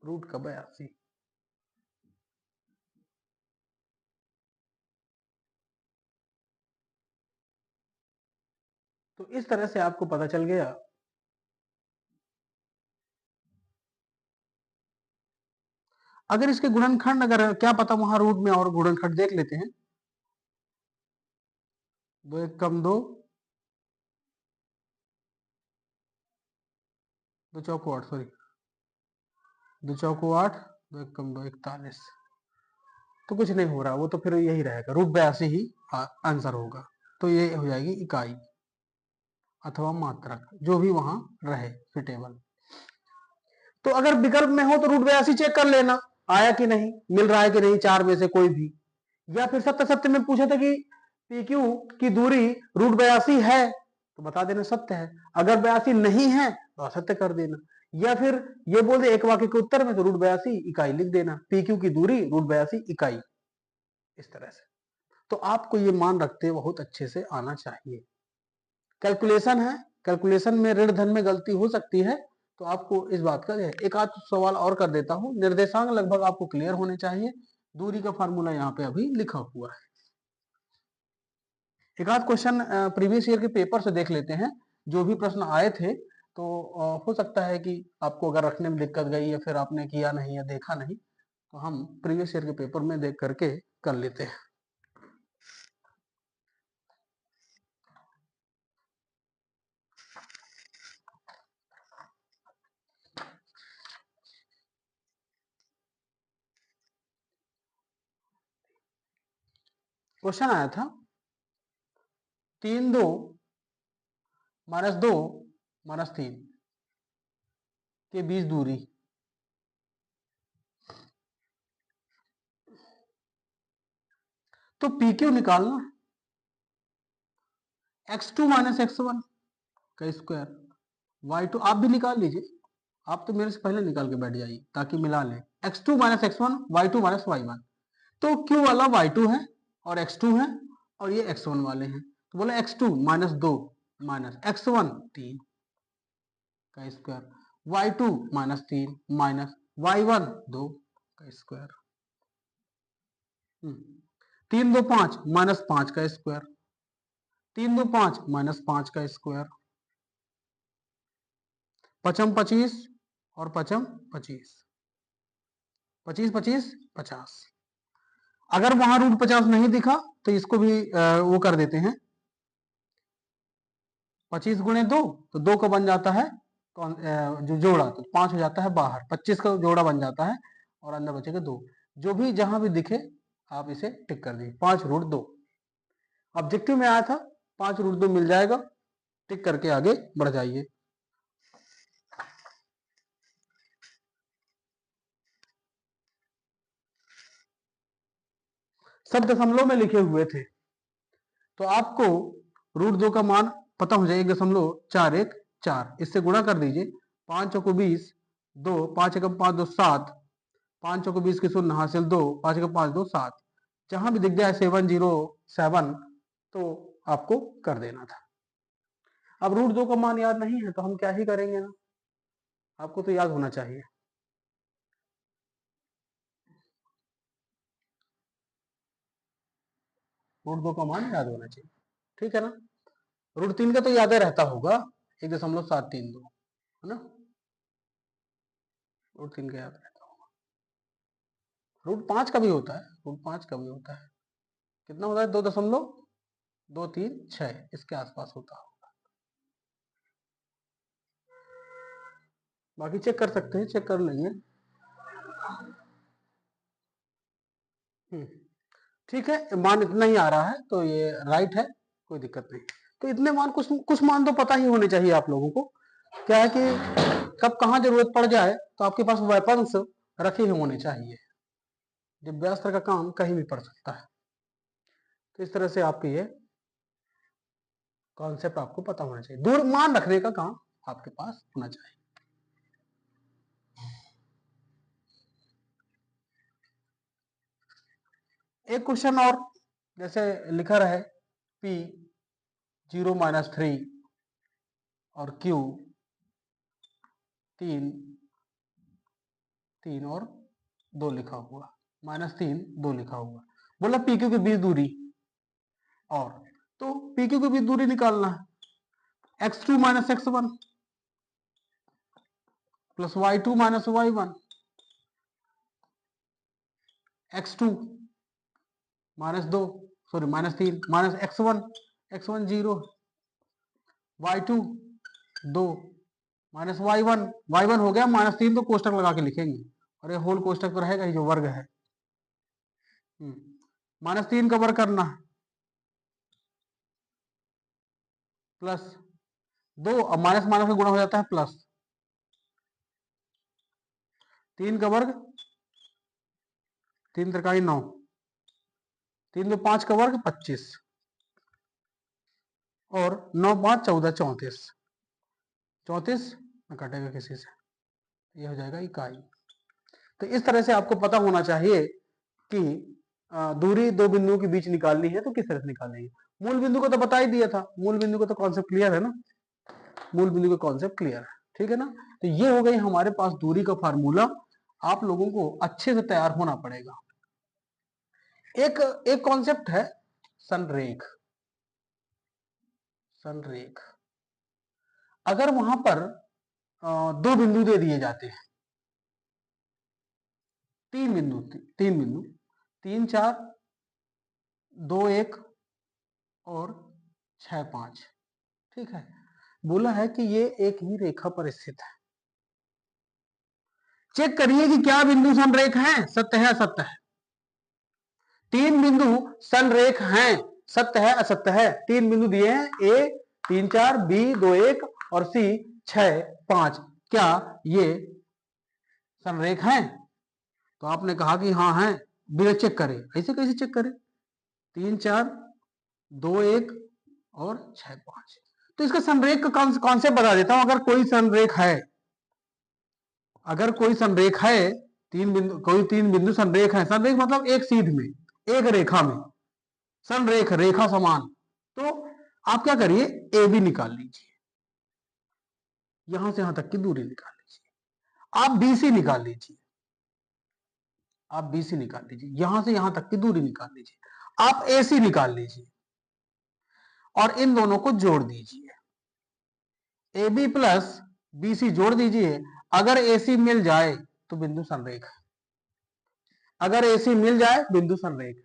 रूट का 82। तो इस तरह से आपको पता चल गया। अगर इसके गुणनखंड, अगर क्या पता वहां रूट में और गुणनखंड देख लेते हैं। 2 1 कम 2, 2 चौको 8, सॉरी 2 चौको 8, 2 1 कम 2 41। तो कुछ नहीं हो रहा, वो तो फिर यही रहेगा, रूट 82 ही आंसर होगा। तो ये हो जाएगी इकाई अथवा मात्रक, जो भी वहां रहे सुटेबल। तो अगर विकल्प में हो तो रूट 82 चेक कर लेना आया कि नहीं, मिल रहा है कि नहीं, 4 में से कोई भी। या फिर सत्य सत्य में पूछा था कि पी क्यू की दूरी रूट 82 है तो बता देना सत्य है, अगर 82 नहीं है तो असत्य कर देना। या फिर ये बोल दे एक वाक्य के उत्तर में तो रूट 82 इकाई लिख देना, पी क्यू की दूरी रूट 82 इकाई, इस तरह से। तो आपको ये मान रखते बहुत अच्छे से आना चाहिए। कैलकुलेशन है, कैलकुलेशन में ऋण धन में गलती हो सकती है, तो आपको इस बात का एक आध सवाल और कर देता हूं। निर्देशांक लगभग आपको क्लियर होने चाहिए, दूरी का फॉर्मूला यहाँ पे अभी लिखा हुआ है। एक आध क्वेश्चन प्रीवियस ईयर के पेपर से देख लेते हैं, जो भी प्रश्न आए थे। तो हो सकता है कि आपको अगर रखने में दिक्कत गई या फिर आपने किया नहीं या देखा नहीं, तो हम प्रीवियस ईयर के पेपर में देख करके कर लेते हैं। क्वेश्चन आया था 3 2 -2 -3 के बीच दूरी। तो पी क्यू निकालना, x2 - x1 का स्क्वायर, y2 आप भी निकाल लीजिए, आप तो मेरे से पहले निकाल के बैठ जाइए ताकि मिला लें। x2 - x1, y2 - y1, तो q वाला y2 है और x2 है, और ये x1 वाले हैं, तो बोला x2 -2 -x1 3 का स्क्वायर, y2 -3 y1 2 का स्क्वायर, 3 2 5 -5 का स्क्वायर, 3 2 5 -5 का स्क्वायर, पचम 25 और पचम 25, 25 25 50। अगर वहां रूट 50 नहीं दिखा तो इसको भी वो कर देते हैं, 25 गुणे 2 तो 2 का बन जाता है जो जोड़ा, तो 5 हो जाता है बाहर, 25 का जोड़ा बन जाता है और अंदर बचेगा 2। जो भी जहां भी दिखे आप इसे टिक कर दीजिए, 5 रूट 2 ऑब्जेक्टिव में आया था, 5 रूट 2 मिल जाएगा, टिक करके आगे बढ़ जाइए। सब दशमलव में लिखे हुए थे, तो आपको रूट 2 का मान पता हो जाए, 1.414, इससे गुणा कर दीजिए, 5 चौको 20, 2, 5 एकम 5 2 7, 5 चौको 20 के 0 हासिल 2, 5 एकम 5 2 7। जहां भी दिख जाए 707 तो आपको कर देना था। अब रूट 2 का मान याद नहीं है तो हम क्या ही करेंगे ना, आपको तो याद होना चाहिए। रूट 2 का मान याद होना चाहिए, ठीक है ना। रूट 3 का तो याद रहता होगा, 1.732 है ना, रूट 3 का याद रहता होगा। रूट 5 का भी होता है, रूट 5 का भी होता है, कितना होता है 2.236 इसके आसपास होता होगा। बाकी चेक कर सकते हैं, चेक कर लेंगे। ठीक है, मान इतना ही आ रहा है तो ये राइट है, कोई दिक्कत नहीं। तो इतने मान, कुछ कुछ मान तो पता ही होने चाहिए आप लोगों को। क्या है कि कब कहाँ जरूरत पड़ जाए तो आपके पास वेपन्स रखे हुए होने चाहिए। दिव्यास्त्र का काम कहीं भी पड़ सकता है। तो इस तरह से आपके ये कॉन्सेप्ट आपको पता होना चाहिए, दूर मान रखने का काम आपके पास होना चाहिए। एक क्वेश्चन और जैसे लिखा रहे P 0-3 और Q 3 और 2 लिखा हुआ, -3 2 लिखा हुआ। बोला PQ के बीच दूरी, और तो PQ के बीच दूरी निकालना है, x2 - x1 plus y2 - y1, x2 -2 sorry -3 -x1 x1 0, y2 2 y1 हो गया -3 तो कोष्टक लगा के लिखेंगे, और ये होल कोष्टक तो रहेगा ही जो वर्ग है। -3 का वर्ग करना है प्लस 2, अब माइनस माइनस का गुणा हो जाता है प्लस 3 का वर्ग 3 त्रिकाई 9, 3 में 5 का वर्ग 25 और 9 5 14 34, 34 में कटेगा किसी से, ये हो जाएगा इकाई। तो इस तरह से आपको पता होना चाहिए कि दूरी दो बिंदुओं के बीच निकालनी है तो किस तरह से निकालेंगे। मूल बिंदु को तो बता ही दिया था, मूल बिंदु को तो कॉन्सेप्ट क्लियर है ना, मूल बिंदु का कॉन्सेप्ट क्लियर है, ठीक है ना। तो ये हो गई हमारे पास दूरी का फार्मूला, आप लोगों को अच्छे से तैयार होना पड़ेगा। एक कॉन्सेप्ट है संरेख। संरेख, अगर वहां पर दो बिंदु दे दिए जाते हैं, तीन बिंदु 3 4 2 1 और 6 5, ठीक है। बोला है कि ये एक ही रेखा पर स्थित है। चेक करिए कि क्या बिंदु संरेख हैं, सत्य है असत्य है। तीन बिंदु संरेख हैं, सत्य है असत्य है। तीन बिंदु दिए हैं, ए 3 4, बी 2 1 और सी 6 5, क्या ये संरेख हैं? तो आपने कहा कि हाँ है, बिना चेक करे। ऐसे कैसे चेक करें? 3 4 2 1 और 6 5, तो इसका संरेख का कॉन्सेप्ट बता देता हूं। अगर कोई संरेख है, अगर कोई संरेख है, कोई तीन बिंदु संरेख है, संरेख मतलब एक सीध में, एक रेखा में, संरेख रेखा समान, तो आप क्या करिए, ए बी निकाल लीजिए, यहां से यहां तक की दूरी निकाल लीजिए। आप बीसी निकाल लीजिए, आप बीसी निकाल लीजिए, यहां से यहां तक की दूरी निकाल लीजिए। आप एसी निकाल लीजिए और इन दोनों को जोड़ दीजिए, ए बी प्लस बीसी जोड़ दीजिए। अगर एसी मिल जाए तो बिंदु संरेख, अगर एसी मिल जाए बिंदु संरेख,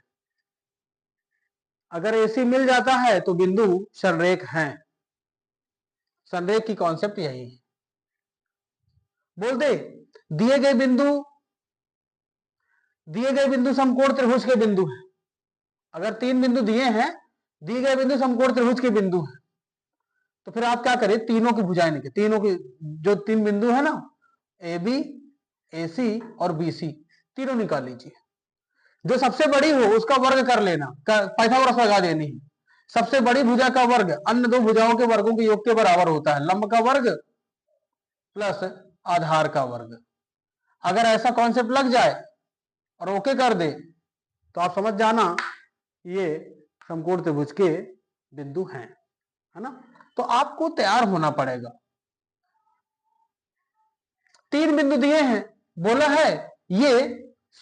अगर एसी मिल जाता है तो बिंदु संरेख है। संरेख की कॉन्सेप्ट यही है। बोल दे, दिए गए बिंदु समकोण त्रिभुज के बिंदु हैं। अगर तीन बिंदु दिए हैं, दिए गए बिंदु समकोण त्रिभुज के बिंदु हैं, तो फिर आप क्या करें, तीनों की भुजाएं निकाल, तीनों की जो तीन बिंदु है ना, ए बी ए सी और बी सी, तीनों निकाल लीजिए। जो सबसे बड़ी हो उसका वर्ग कर लेना, पाइथागोरस लगा देनी है। सबसे बड़ी भुजा का वर्ग अन्य दो भुजाओं के वर्गों के योग के बराबर होता है। लंब का वर्ग प्लस आधार का वर्ग। अगर ऐसा कॉन्सेप्ट लग जाए और ओके कर दे तो आप समझ जाना ये समकोण त्रिभुज के बिंदु हैं, है ना। तो आपको तैयार होना पड़ेगा। 3 बिंदु दिए हैं, बोला है ये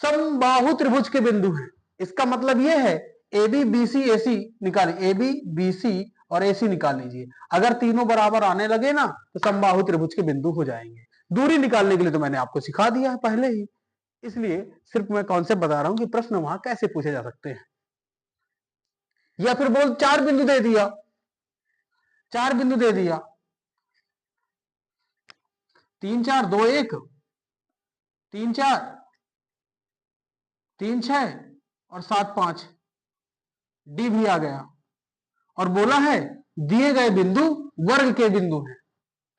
समबाहु त्रिभुज के बिंदु हैं। इसका मतलब ये है ए बी बी सी ए सी निकालिए, ए बी बी सी और ए सी निकाल लीजिए। अगर तीनों बराबर आने लगे ना तो समबाहु त्रिभुज के बिंदु हो जाएंगे। दूरी निकालने के लिए तो मैंने आपको सिखा दिया है पहले ही, इसलिए सिर्फ मैं कॉन्सेप्ट बता रहा हूं कि प्रश्न वहां कैसे पूछे जा सकते हैं। या फिर बोल 4 बिंदु दे दिया, 4 बिंदु दे दिया, 3 4 2 1, 3 4 3 6 और 7 5, डी भी आ गया। और बोला है दिए गए बिंदु वर्ग के बिंदु हैं।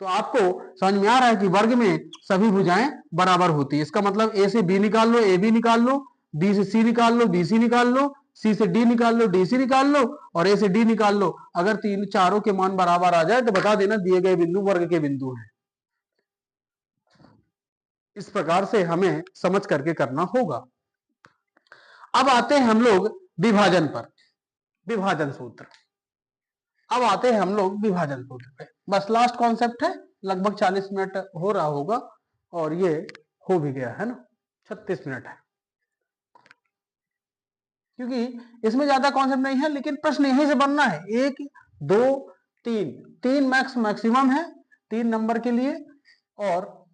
तो आपको समझ में आ रहा है कि वर्ग में सभी भुजाएं बराबर होती है। इसका मतलब ए से बी निकाल लो, ए बी निकाल लो, बी से सी निकाल लो, बी सी निकाल लो, सी से डी निकाल लो, डी सी निकाल लो और ए से डी निकाल लो। अगर तीन चारों के मान बराबर आ जाए तो बता देना दिए गए बिंदु वर्ग के बिंदु हैं। इस प्रकार से हमें समझ करके करना होगा। अब आते हैं हम लोग विभाजन पर, विभाजन सूत्र। अब आते हैं हम लोग विभाजन सूत्र पे। बस लास्ट कॉन्सेप्ट है, लगभग 40 मिनट हो रहा होगा और ये हो भी गया है ना, 36 मिनट है, क्योंकि इसमें ज्यादा कॉन्सेप्ट नहीं है, लेकिन प्रश्न यहीं से बनना है। 1 2 3, 3 मैक्सिमम है 3 नंबर के लिए, और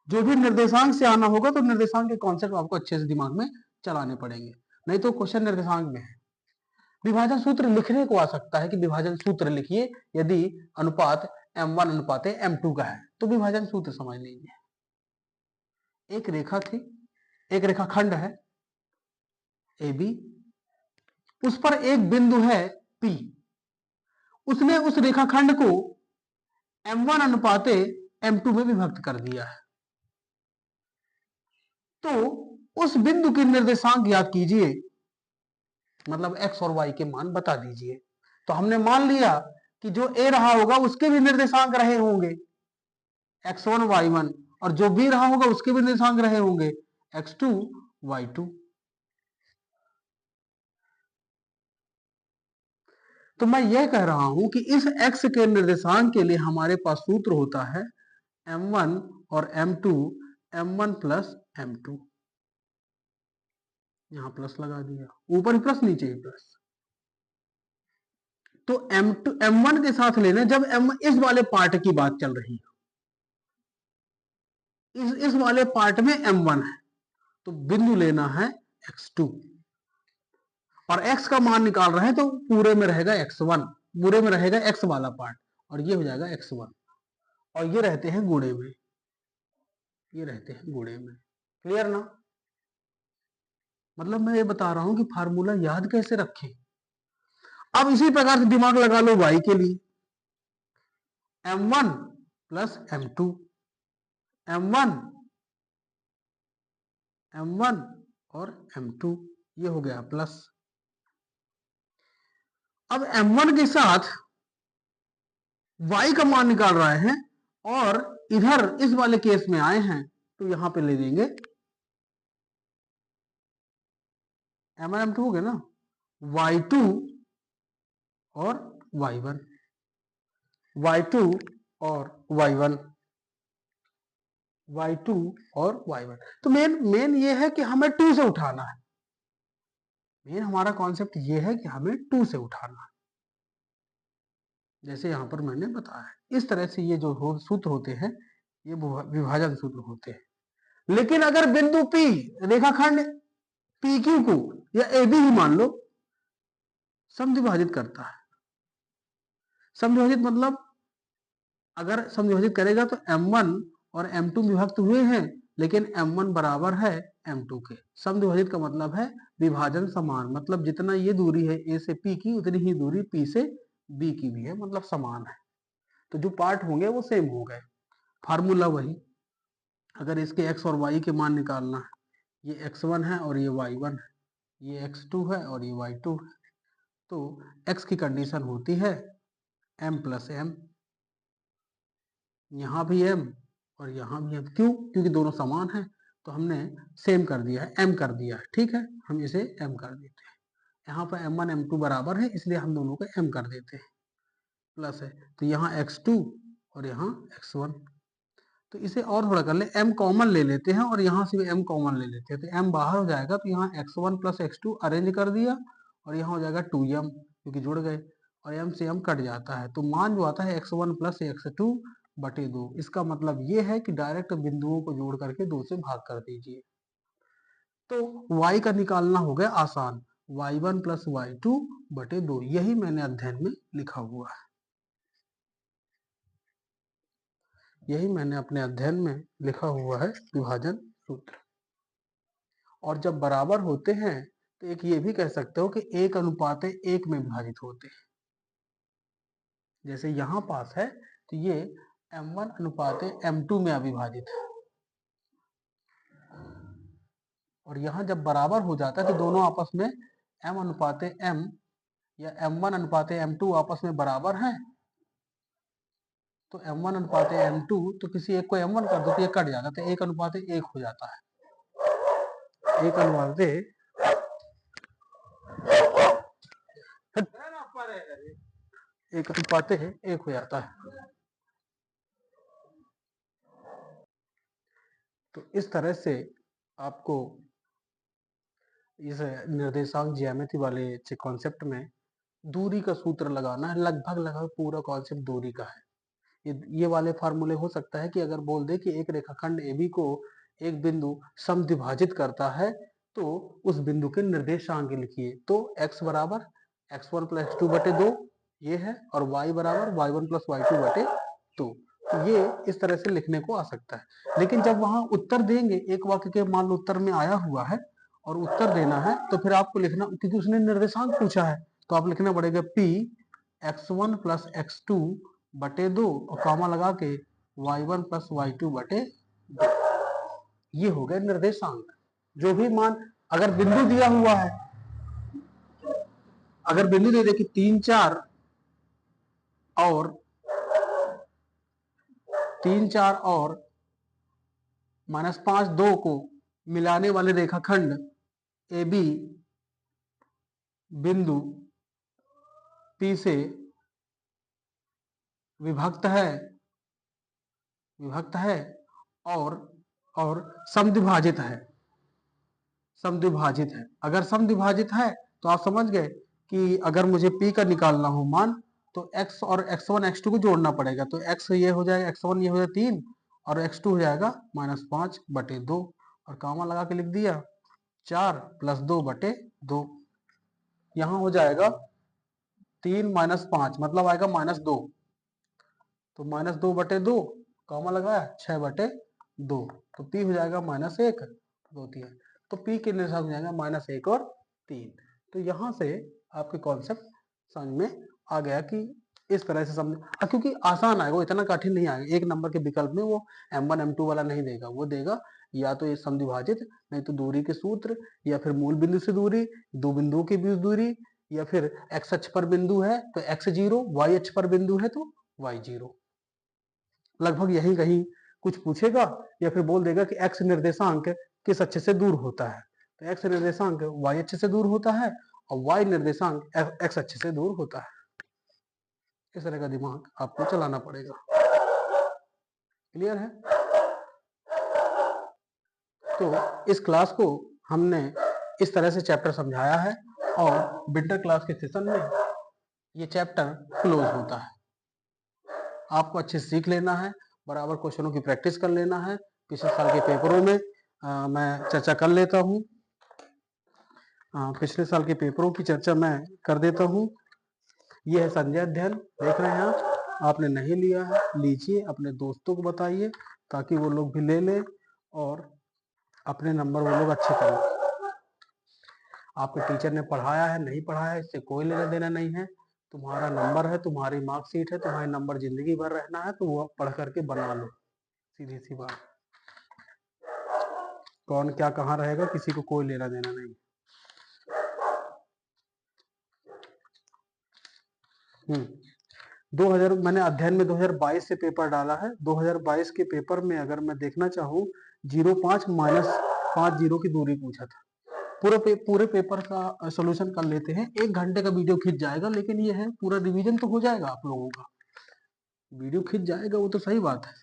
जो भी निर्देशांक से आना होगा तो निर्देशांक के कॉन्सेप्ट आपको अच्छे से दिमाग में चलाने पड़ेंगे, नहीं तो क्वेश्चन निर्देशांक में है। विभाजन सूत्र लिखने को आ सकता है कि विभाजन सूत्र लिखिए यदि अनुपात m1 अनुपात m2 का है, तो विभाजन सूत्र समझ लीजिए। एक रेखा थी, एक रेखाखंड है AB, उस पर एक बिंदु है P। उसने उस रेखाखंड को m1 अनुपात m2 में विभक्त कर दिया है। तो उस बिंदु की निर्देशांक ज्ञात कीजिए, मतलब x और y के मान बता दीजिए। तो हमने मान लिया कि जो A रहा होगा उसके भी निर्देशांक रहे होंगे x1 y1, और जो B रहा होगा उसके भी निर्देशांक रहे होंगे x2 y2। तो मैं यह कह रहा हूं कि इस x के निर्देशांक के लिए हमारे पास सूत्र होता है m1 और m2, m1 प्लस m2। यहां प्लस लगा दिया, ऊपर ही प्लस नीचे ही प्लस। तो m2 m1 के साथ लेना जब m इस वाले पार्ट की बात चल रही है, इस वाले पार्ट में m1 है, तो बिंदु लेना है x2, और x का मान निकाल रहे हैं तो पूरे में रहेगा x1, पूरे में रहेगा x वाला पार्ट, और ये हो जाएगा x1, और ये रहते हैं गुणे में, ये रहते हैं गुणे में। क्लियर ना? मतलब मैं ये बता रहा हूं कि फार्मूला याद कैसे रखें। अब इसी प्रकार से दिमाग लगा लो y के लिए, m1 plus m2, m1 m1 और m2, ये हो गया प्लस। अब m1 के साथ y का मान निकाल रहे हैं और इधर इस वाले केस में आए हैं, तो यहां पे ले देंगे m1 m2 हो गया ना, y2 और y1, y2 और y1, y2 और y1। तो मेन ये है कि हमें 2 से उठाना है, मेन हमारा कॉन्सेप्ट ये है कि हमें 2 से उठाना है, जैसे यहां पर मैंने बताया। इस तरह से ये जो सूत्र होते हैं ये विभाजन सूत्र होते हैं। लेकिन अगर बिंदु P रेखाखंड PQ को या AB ही मान लो समद्विभाजित करता है, समद्विभाजित मतलब अगर समद्विभाजित करेगा तो m1 और m2 विभक्त हुए हैं, लेकिन m1 बराबर है m2 के। समद्विभाजित का मतलब है विभाजन समान, मतलब जितना ये दूरी है A से P की उतनी ही दूरी P से B की भी है, मतलब समान है। तो जो पार्ट होंगे वो सेम हो गए, फार्मूला वही। अगर इसके x और y के मान निकालना है, ये x1 है और ये y1 है, ये x2 है और ये y2 है, तो x की कंडीशन होती है m प्लस m, यहाँ भी m और यहाँ भी m, क्यों? क्योंकि दोनों समान हैं, तो हमने सेम कर दिया है, m कर दिया है, ठीक है, हम इसे m कर देते हैं। यहाँ पर m1 m2 बराबर है, इसलिए हम दोनों को m कर देते हैं, प्लस है, तो यहाँ x2 और यहाँ x1। तो इसे और थोड़ा कर ले, m कॉमन ले लेते हैं और यहाँ से भी m कॉमन ले लेते हैं, तो m बाहर हो जाएगा, तो यहाँ x1 प्लस x2 अरेंज कर दिया और यहाँ हो जाएगा 2m, क्योंकि जुड़ गए, और m से m कट जाता है, तो मान जो आता है x1 प्लस x2 बटे 2। इसका मतलब ये है कि डायरेक्ट बिंदुओं को जोड़ करके 2 से भाग कर दीजिए। तो y का निकालना हो गया आसान, y1 प्लस y2 बटे 2, यही मैंने अध्ययन में लिखा हुआ है, यही मैंने अपने अध्ययन में लिखा हुआ है विभाजन सूत्र। और जब बराबर होते हैं तो एक ये भी कह सकते हो कि 1:1 में विभाजित होते हैं। जैसे यहाँ पास है तो ये m1:m2 में अविभाजित है, और यहाँ जब बराबर हो जाता है तो दोनों आपस में m/m या m1:m2 आपस में बराबर हैं, तो m1:m2, तो किसी एक को m1 कर दो तो ये कट जाता है, तो 1:1 हो जाता है, 1:1 हो जाता है। तो इस तरह से आपको इस निर्देशांक ज्यामिति वाले कॉन्सेप्ट में दूरी का सूत्र लगाना है, लगभग पूरा कॉन्सेप्ट दूरी का है। ये वाले फार्मूले हो सकता है कि अगर बोल दे कि एक रेखाखंड AB को एक बिंदु समद्विभाजित करता है तो उस बिंदु के निर्देशांक लिखिए, तो x बराबर x1 प्लस x2 बटे 2 ये है, और y बराबर y1 प्लस y2 बटे 2, ये इस तरह से लिखने को आ सकता है। लेकिन जब वहां उत्तर देंगे, एक वाक्य के मान लो उत्तर में आया हुआ है और उत्तर देना है, तो फिर आपको लिखना, क्योंकि उसने निर्देशांक पूछा है, तो आप लिखना पड़ेगा p x1 प्लस x2 बटे 2 और कामा लगा के y1 प्लस y2 बटे 2, ये हो गए निर्देशांक। जो भी मान, अगर बिंदु दिया हुआ है, अगर बिंदु दे दे कि 3 4 और -5 2 को मिलाने वाले रेखाखंड AB बिंदु P से विभक्त है और समद्विभाजित है। अगर समद्विभाजित है तो आप समझ गए कि अगर मुझे P का निकालना हो मान, तो x और x1 x2 को जोड़ना पड़ेगा, तो x ये हो जाएगा, x1 ये हो जाएगा 3 और x2 हो जाएगा -5 बटे 2, और कामा लगा के लिख दिया 4 प्लस 2 बटे 2, यहाँ हो जाएगा 3 माइनस 5 मतलब आएगा -2, तो -2 बटे 2 कामा लगाया 6 बटे 2, तो P हो जाएगा -1 2 3, तो P के निर्देशांक हो जाएगा -1 और 3। तो यहाँ से आपके कॉन्सेप्ट समझ में आ गया कि इस तरह से समझ, क्योंकि आसान आएगा, वो इतना कठिन नहीं आएगा। एक नंबर के विकल्प में वो m1 m2 वाला नहीं देगा, वो देगा या तो ये समद्विभाजित, नहीं तो दूरी के सूत्र, या फिर मूल बिंदु से दूरी, दो बिंदुओं के बीच दूरी, या फिर x अक्ष पर बिंदु है तो x0, y अक्ष पर बिंदु है तो y0, लगभग यही कहीं कुछ पूछेगा, या फिर बोल देगा कि x निर्देशांक किस अक्ष से दूर होता है, तो x निर्देशांक y अक्ष से दूर होता है और y निर्देशांक x अक्ष से दूर होता है। इस तरह का दिमाग आपको चलाना पड़ेगा। क्लियर है? तो इस क्लास को हमने इस तरह से चैप्टर समझाया है, और विंटर क्लास के सेशन में ये चैप्टर क्लोज होता है। आपको अच्छे से सीख लेना है, बराबर क्वेश्चनों की प्रैक्टिस कर लेना है। पिछले साल के पेपरों में मैं चर्चा कर लेता हूँ, पिछले साल के पेपरों की चर्चा मैं कर देता हूँ। ये है संजय अध्ययन, देख रहे हैं आपने नहीं लिया है, लीजिए, अपने दोस्तों को बताइए ताकि वो लोग भी ले लें और अपने नंबर वो लोग अच्छे करें। आपके टीचर ने पढ़ाया है नहीं पढ़ाया है, इससे कोई लेना देना नहीं है। तुम्हारा नंबर है, तुम्हारी मार्कशीट है, तुम्हारे नंबर जिंदगी भर रहना है, तो वो पढ़ करके बना लो, सीधी सी बात। कौन क्या कहाँ रहेगा किसी को कोई लेना देना नहीं। 2000 मैंने अध्ययन में 2022 से पेपर डाला है। 2022 के पेपर में अगर मैं देखना चाहूँ 05 माइनस 50 की दूरी पूछा था। पूरे पेपर का सॉल्यूशन कर लेते हैं। 1 घंटे का वीडियो खींच जाएगा, लेकिन ये है पूरा रिवीजन तो हो जाएगा आप लोगों का। वीडियो खींच जाएगा वो तो सही बात है।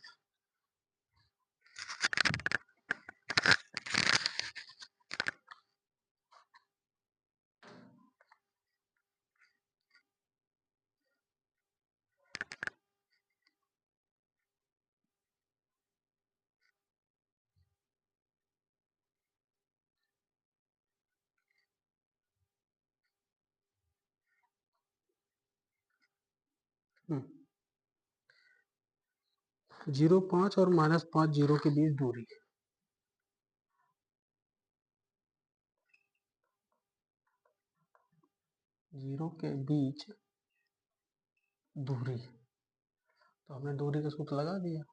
हम्म, 05 और -50 के बीच दूरी, जीरो के बीच दूरी, तो हमने दूरी का सूत्र लगा दिया,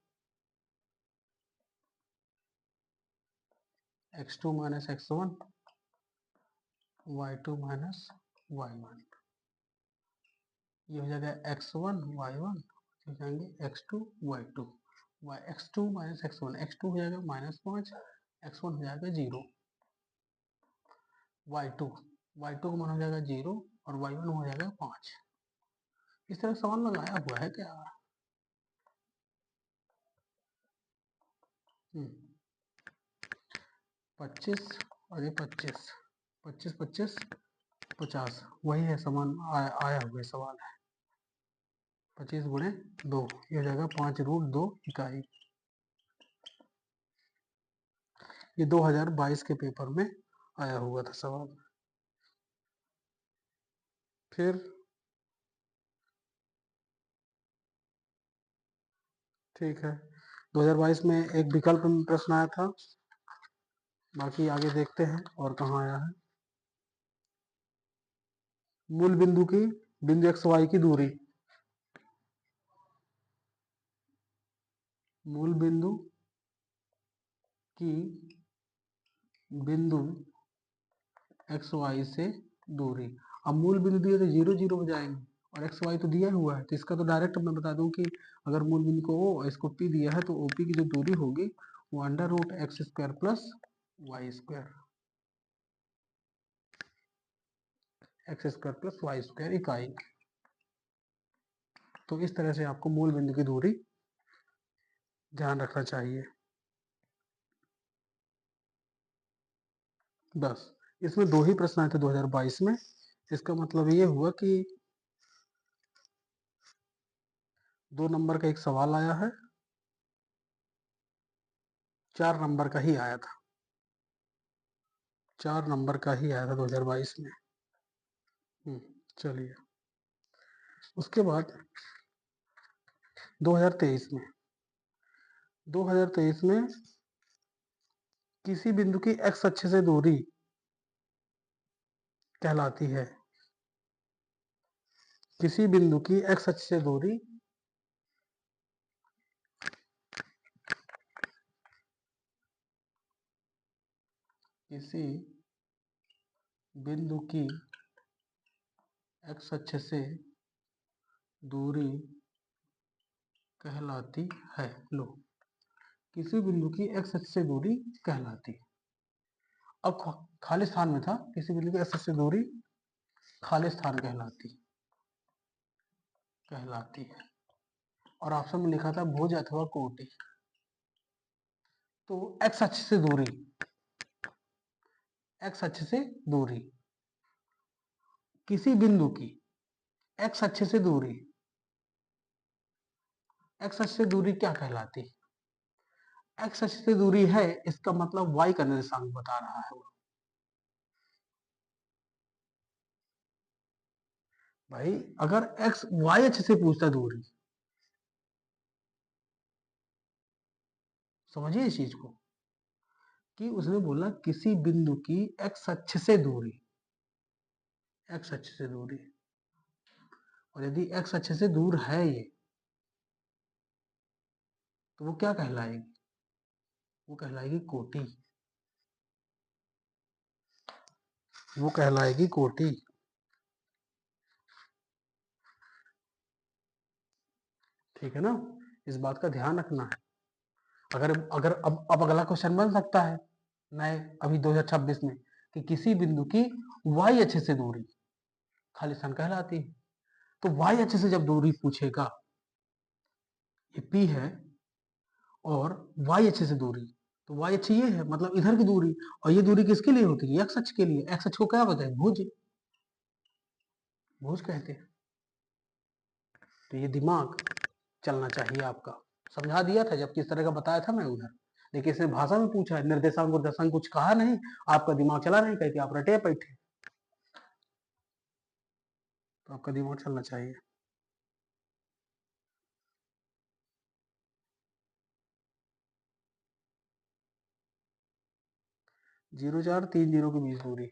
x2 minus x1 y2 minus y1, ये हो जाएगा x1 y1, हो जाएंगे x2 y2, x2 minus x1, x2 हो जाएगा -5, x1 हो जाएगा 0, y2 का मान हो जाएगा 0 और y1 हो जाएगा 5। इस तरह सवाल लगाया हुआ है क्या? 25 और ये 25, 25 50, वही है समान आया हुआ सवाल है। 25 गुणे 2, ये हो जाएगा 5√2 इकाई। ये 2022 के पेपर में आया हुआ था सवाल। फिर ठीक है, 2022 में एक विकल्प में प्रश्न आया था। बाकी आगे देखते हैं और कहाँ आया है। मूल बिंदु की बिंदु एक्स वाई की दूरी, मूल बिंदु की बिंदु एक्स वाई से दूरी। अब मूल बिंदु दिए तो 0 0 हो जाएंगे और एक्स वाई तो दिया हुआ है, तो इसका तो डायरेक्ट मैं बता दूं कि अगर मूल बिंदु को ओ इसको पी दिया है तो ओपी की जो दूरी होगी वो √x² plus y square, x² plus y square इकाई। तो इस तरह से आपको मूल बिंदु की दूरी ध्यान रखना चाहिए। 10, इसमें 2 ही प्रश्न आए थे 2022 में। इसका मतलब ये हुआ कि 2 नंबर का एक सवाल आया है, 4 नंबर का ही आया था, 4 नंबर का ही आया था 2022 में। चलिए, उसके बाद 2023 में, 2023 में किसी बिंदु की एक्स अक्ष से दूरी कहलाती है, किसी बिंदु की एक्स अक्ष से दूरी किसी बिंदु की एक्स अक्ष से दूरी कहलाती है। लो, किसी बिंदु की एक्स अक्ष से दूरी कहलाती है। अब खाली स्थान में था, किसी बिंदु की एक्स अक्ष से दूरी खाली स्थान कहलाती है और ऑप्शन में लिखा था भुज अथवा कोटि। तो एक्स अक्ष से दूरी, एक्स अक्ष से दूरी, किसी बिंदु की एक्स अक्ष से दूरी, एक्स अक्ष से दूरी क्या कहलाती है? एक्स अक्ष से दूरी है, इसका मतलब वाई का निर्देशांक बता रहा है। भाई अगर एक्स वाई अक्ष से पूछता दूरी, समझिए इस चीज को, कि उसने बोला किसी बिंदु की एक्स अक्ष से दूरी, एक्स अक्ष से दूरी, और यदि एक्स अक्ष से दूर है ये, तो वो क्या कहलाएगी? वो कहलाएगी कोटि, वो कहलाएगी कोटि। ठीक है ना, इस बात का ध्यान रखना है। अगर अगर अब अगला क्वेश्चन बन सकता है नए अभी 2026 में कि किसी बिंदु की y अक्ष से दूरी खालिस्तान कहलाती है। तो y अक्ष से जब दूरी पूछेगा, ये p है और y अक्ष से दूरी, तो y अक्ष ये है मतलब इधर की दूरी, और ये दूरी किसके लिए होती है? x अक्ष के लिए। x अक्ष को क्या बताए? भुज, भुज कहते हैं। तो ये दिमाग चलना चाहिए आपका। समझा दिया था जब किस तरह का बताया था मैं उधर, लेकिन इसने भाषा में पूछा है, निर्देशांक और दशांक कुछ कहा नहीं, आपका दिमाग चला नहीं, कहते आप रटे बैठे। तो आपका दिमाग चलना चाहिए। जीरो चार तीन जीरो के बीच दूरी,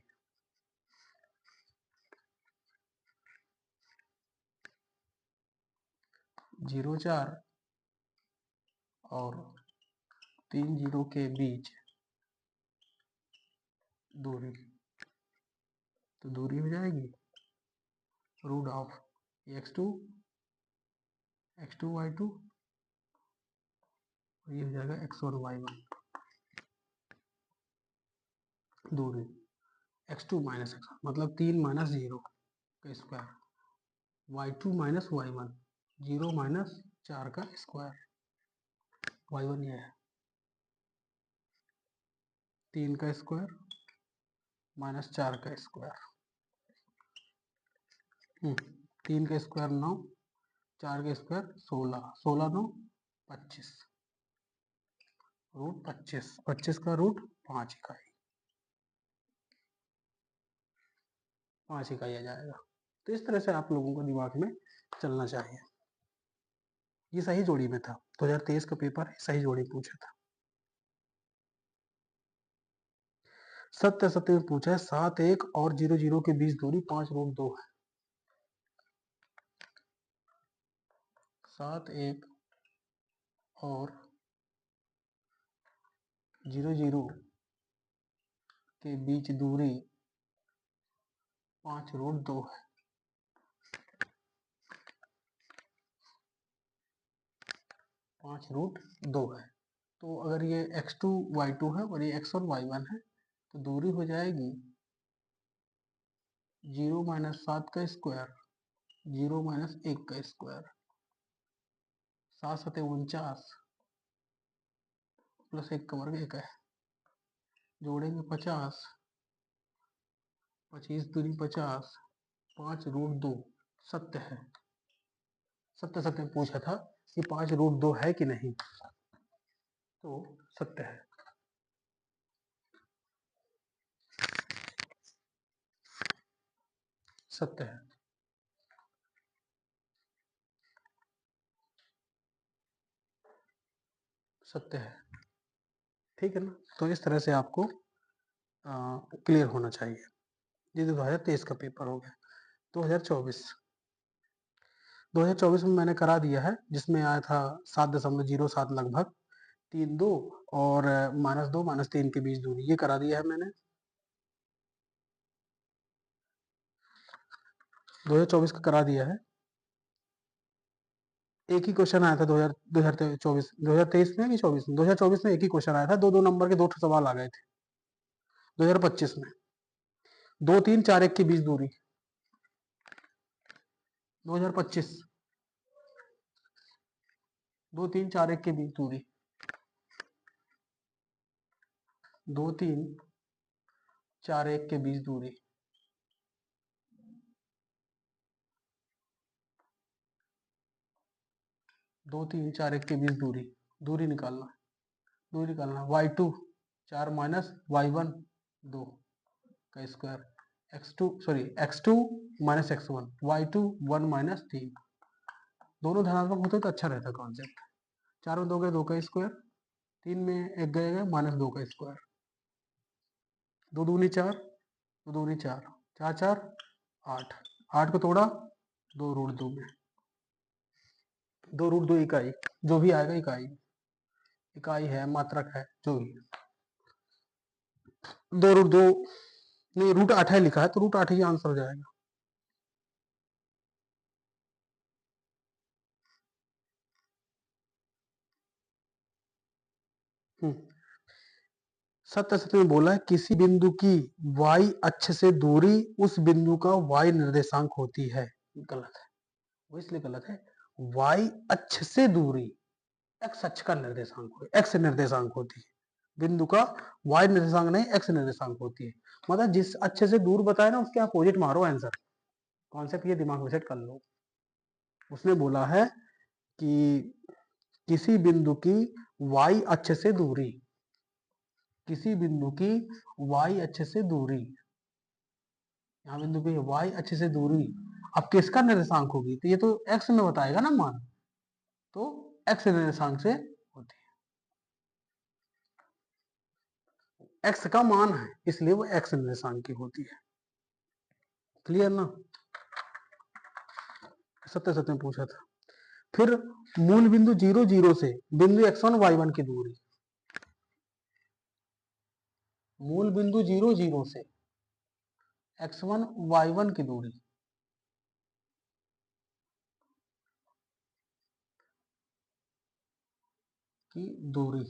जीरो चार और तीन जीरो के बीच दूरी, तो दूरी हो जाएगी रूट ऑफ x2 y2, ये हो जाएगा x1 y1। दूरी x2 माइनस x1 मतलब 3 माइनस जीरो का square, y2 minus y1 zero minus 4 का स्क्वायर, y1 ये है 3 का स्क्वायर माइनस 4 का स्क्वायर, 3 का स्क्वायर 9, 4 का स्क्वायर 16, 16 9 25, रूट 25, 25 का रूट 5 इकाई, 5 इकाई आ जाएगा। तो इस तरह से आप लोगों को दिमाग में चलना चाहिए। ये सही जोड़ी में था, 2023 का पेपर है, सही जोड़ी पूछा था। सत्य सत्य में पूछा है 7 1 और 0 0 के बीच दूरी 5 रूट 2 है। 7 1 और 0 0 के बीच दूरी 5 रूट 2 है। 5 रूट 2 है। तो अगर ये x2 y2 है और ये x1 y1 है, तो दूरी हो जाएगी 0 माइनस 7 का स्क्वायर, 0 माइनस 1 का स्क्वायर, 7 7 49 प्लस 1 का वर्ग 1 है, जोड़ेंगे 50, 25 दूनी 50, 5 रूट 2 सत्य है। सत्य सत्य पूछा था कि 5 रूट 2 है कि नहीं, तो सत्य है। सत्य है। सत्य है। ठीक है ना। तो इस तरह से आपको क्लियर होना चाहिए। ये 2023 का पेपर हो गया। 2024 2024 में मैंने करा दिया है, जिसमें आया था 7.07 लगभग 3 2 और -2 -3 के बीच दूरी, ये करा दिया है मैंने। 2024 का करा दिया है। एक ही क्वेश्चन आया था 2024 2023 में कि 24 में, 2024 में एक ही क्वेश्चन आया था, 2 2 नंबर के 2 सवाल आ गए थे। 2025 में 2 3 4 1 के बीच दूरी, 2025 2 3 4 1 के बीच दूरी, 2 3 4 1 के बीच दूरी, 2 3 4 1 के बीच दूरी, दूरी निकालना, दूरी निकालना y2 4 माइनस y1 2 का square, x2 minus x1 y2 1 minus 3, दोनों धनात्मक होते तो अच्छा रहता कॉन्सेप्ट। 4 में 2 गए 2 का स्क्वायर, 3 में 1 गएगा माइनस 2 का स्क्वायर, 2 दूनी 4, 2 दूनी 4, 4 4 8, 8 को तोड़ा 2 रूट 2 में, 2 रूट 2 इकाई, जो भी आएगा इकाई, इकाई है मात्रक है जो भी, 2 रूट 2 नहीं रूट 8 है लिखा है, तो रूट 8 ही आंसर हो जाएगा। सत्य सत्य में बोला है किसी बिंदु की y अक्ष से दूरी उस बिंदु का y निर्देशांक होती है। गलत है, वो इसलिए गलत है, y अक्ष से दूरी x अक्ष का निर्देशांक x निर्देशांक होती है, बिंदु का y निर्देशांक नहीं x निर्देशांक होती है। मतलब जिस अक्ष से दूर बताया ना उसके अपोजिट मारो आंसर। कॉन्सेप्ट ये दिमाग में सेट कर लो। उसने बोला है कि किसी बिंदु की y अक्ष से दूरी, किसी बिंदु की y अक्ष से दूरी, यहाँ बिंदु की y अक्ष से दूरी अब किसका निर्देशांक होगी, तो ये तो x में बताएगा ना मान, तो x निर्देशांक से होती है, x का मान है इसलिए वो x निर्देशांक की होती है। क्लियर ना? सत्य सत्य में पूछा था। फिर मूल बिंदु 0 0 से बिंदु x1 y1 की दूरी, मूल बिंदु 0 0 से x1 y1 की दूरी, की दूरी,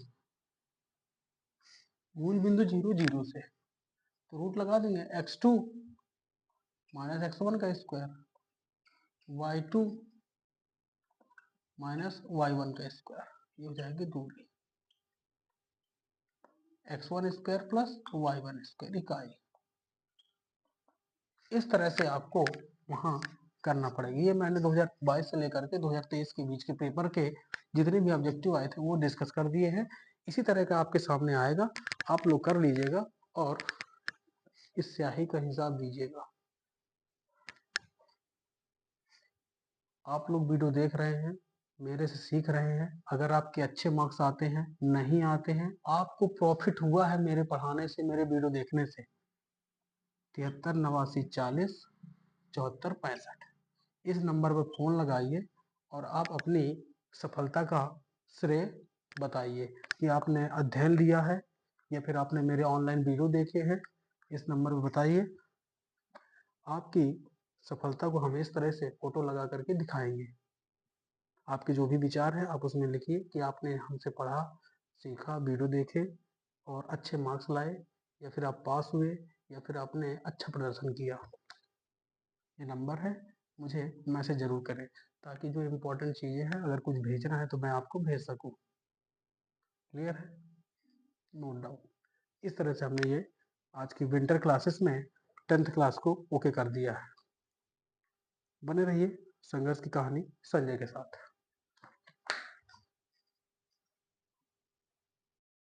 मूल बिंदु 0 0 से तो रूट लगा देंगे x2 माइनस x1 का स्क्वायर, y2 माइनस y1 का स्क्वायर, ये हो जाएगी दूरी, x1 square plus y1 square इकाई। इस तरह से आपको वहां करना पड़ेगा। ये मैंने 2022 से लेकर के 2023 के बीच के पेपर के जितने भी ऑब्जेक्टिव आए थे वो डिस्कस कर दिए हैं। इसी तरह का आपके सामने आएगा, आप लोग कर लीजिएगा और इस स्याही का हिसाब दीजिएगा। आप लोग वीडियो देख रहे हैं, मेरे से सीख रहे हैं, अगर आपके अच्छे मार्क्स आते हैं, नहीं आते हैं, आपको प्रॉफिट हुआ है मेरे पढ़ाने से, मेरे वीडियो देखने से। 73 89 40 74 65 इस नंबर पर फोन लगाइए और आप अपनी सफलता का श्रेय बताइए कि आपने अध्ययन लिया है या फिर आपने मेरे ऑनलाइन वीडियो देखे हैं। इस नंबर पर बताइए, आपकी सफलता को हम इस तरह से फोटो लगा करके दिखाएंगे। आपके जो भी विचार है आप उसमें लिखिए कि आपने हमसे पढ़ा, सीखा, वीडियो देखे और अच्छे मार्क्स लाए, या फिर आप पास हुए, या फिर आपने अच्छा प्रदर्शन किया। ये नंबर है, मुझे मैसेज जरूर करें ताकि जो इम्पोर्टेंट चीज़ें हैं अगर कुछ भेजना है तो मैं आपको भेज सकूं। क्लियर है? Note down. इस तरह से हमने ये आज की विंटर क्लासेस में 10th क्लास को ओके कर दिया है। बने रहिए संघर्ष की कहानी संजय के साथ।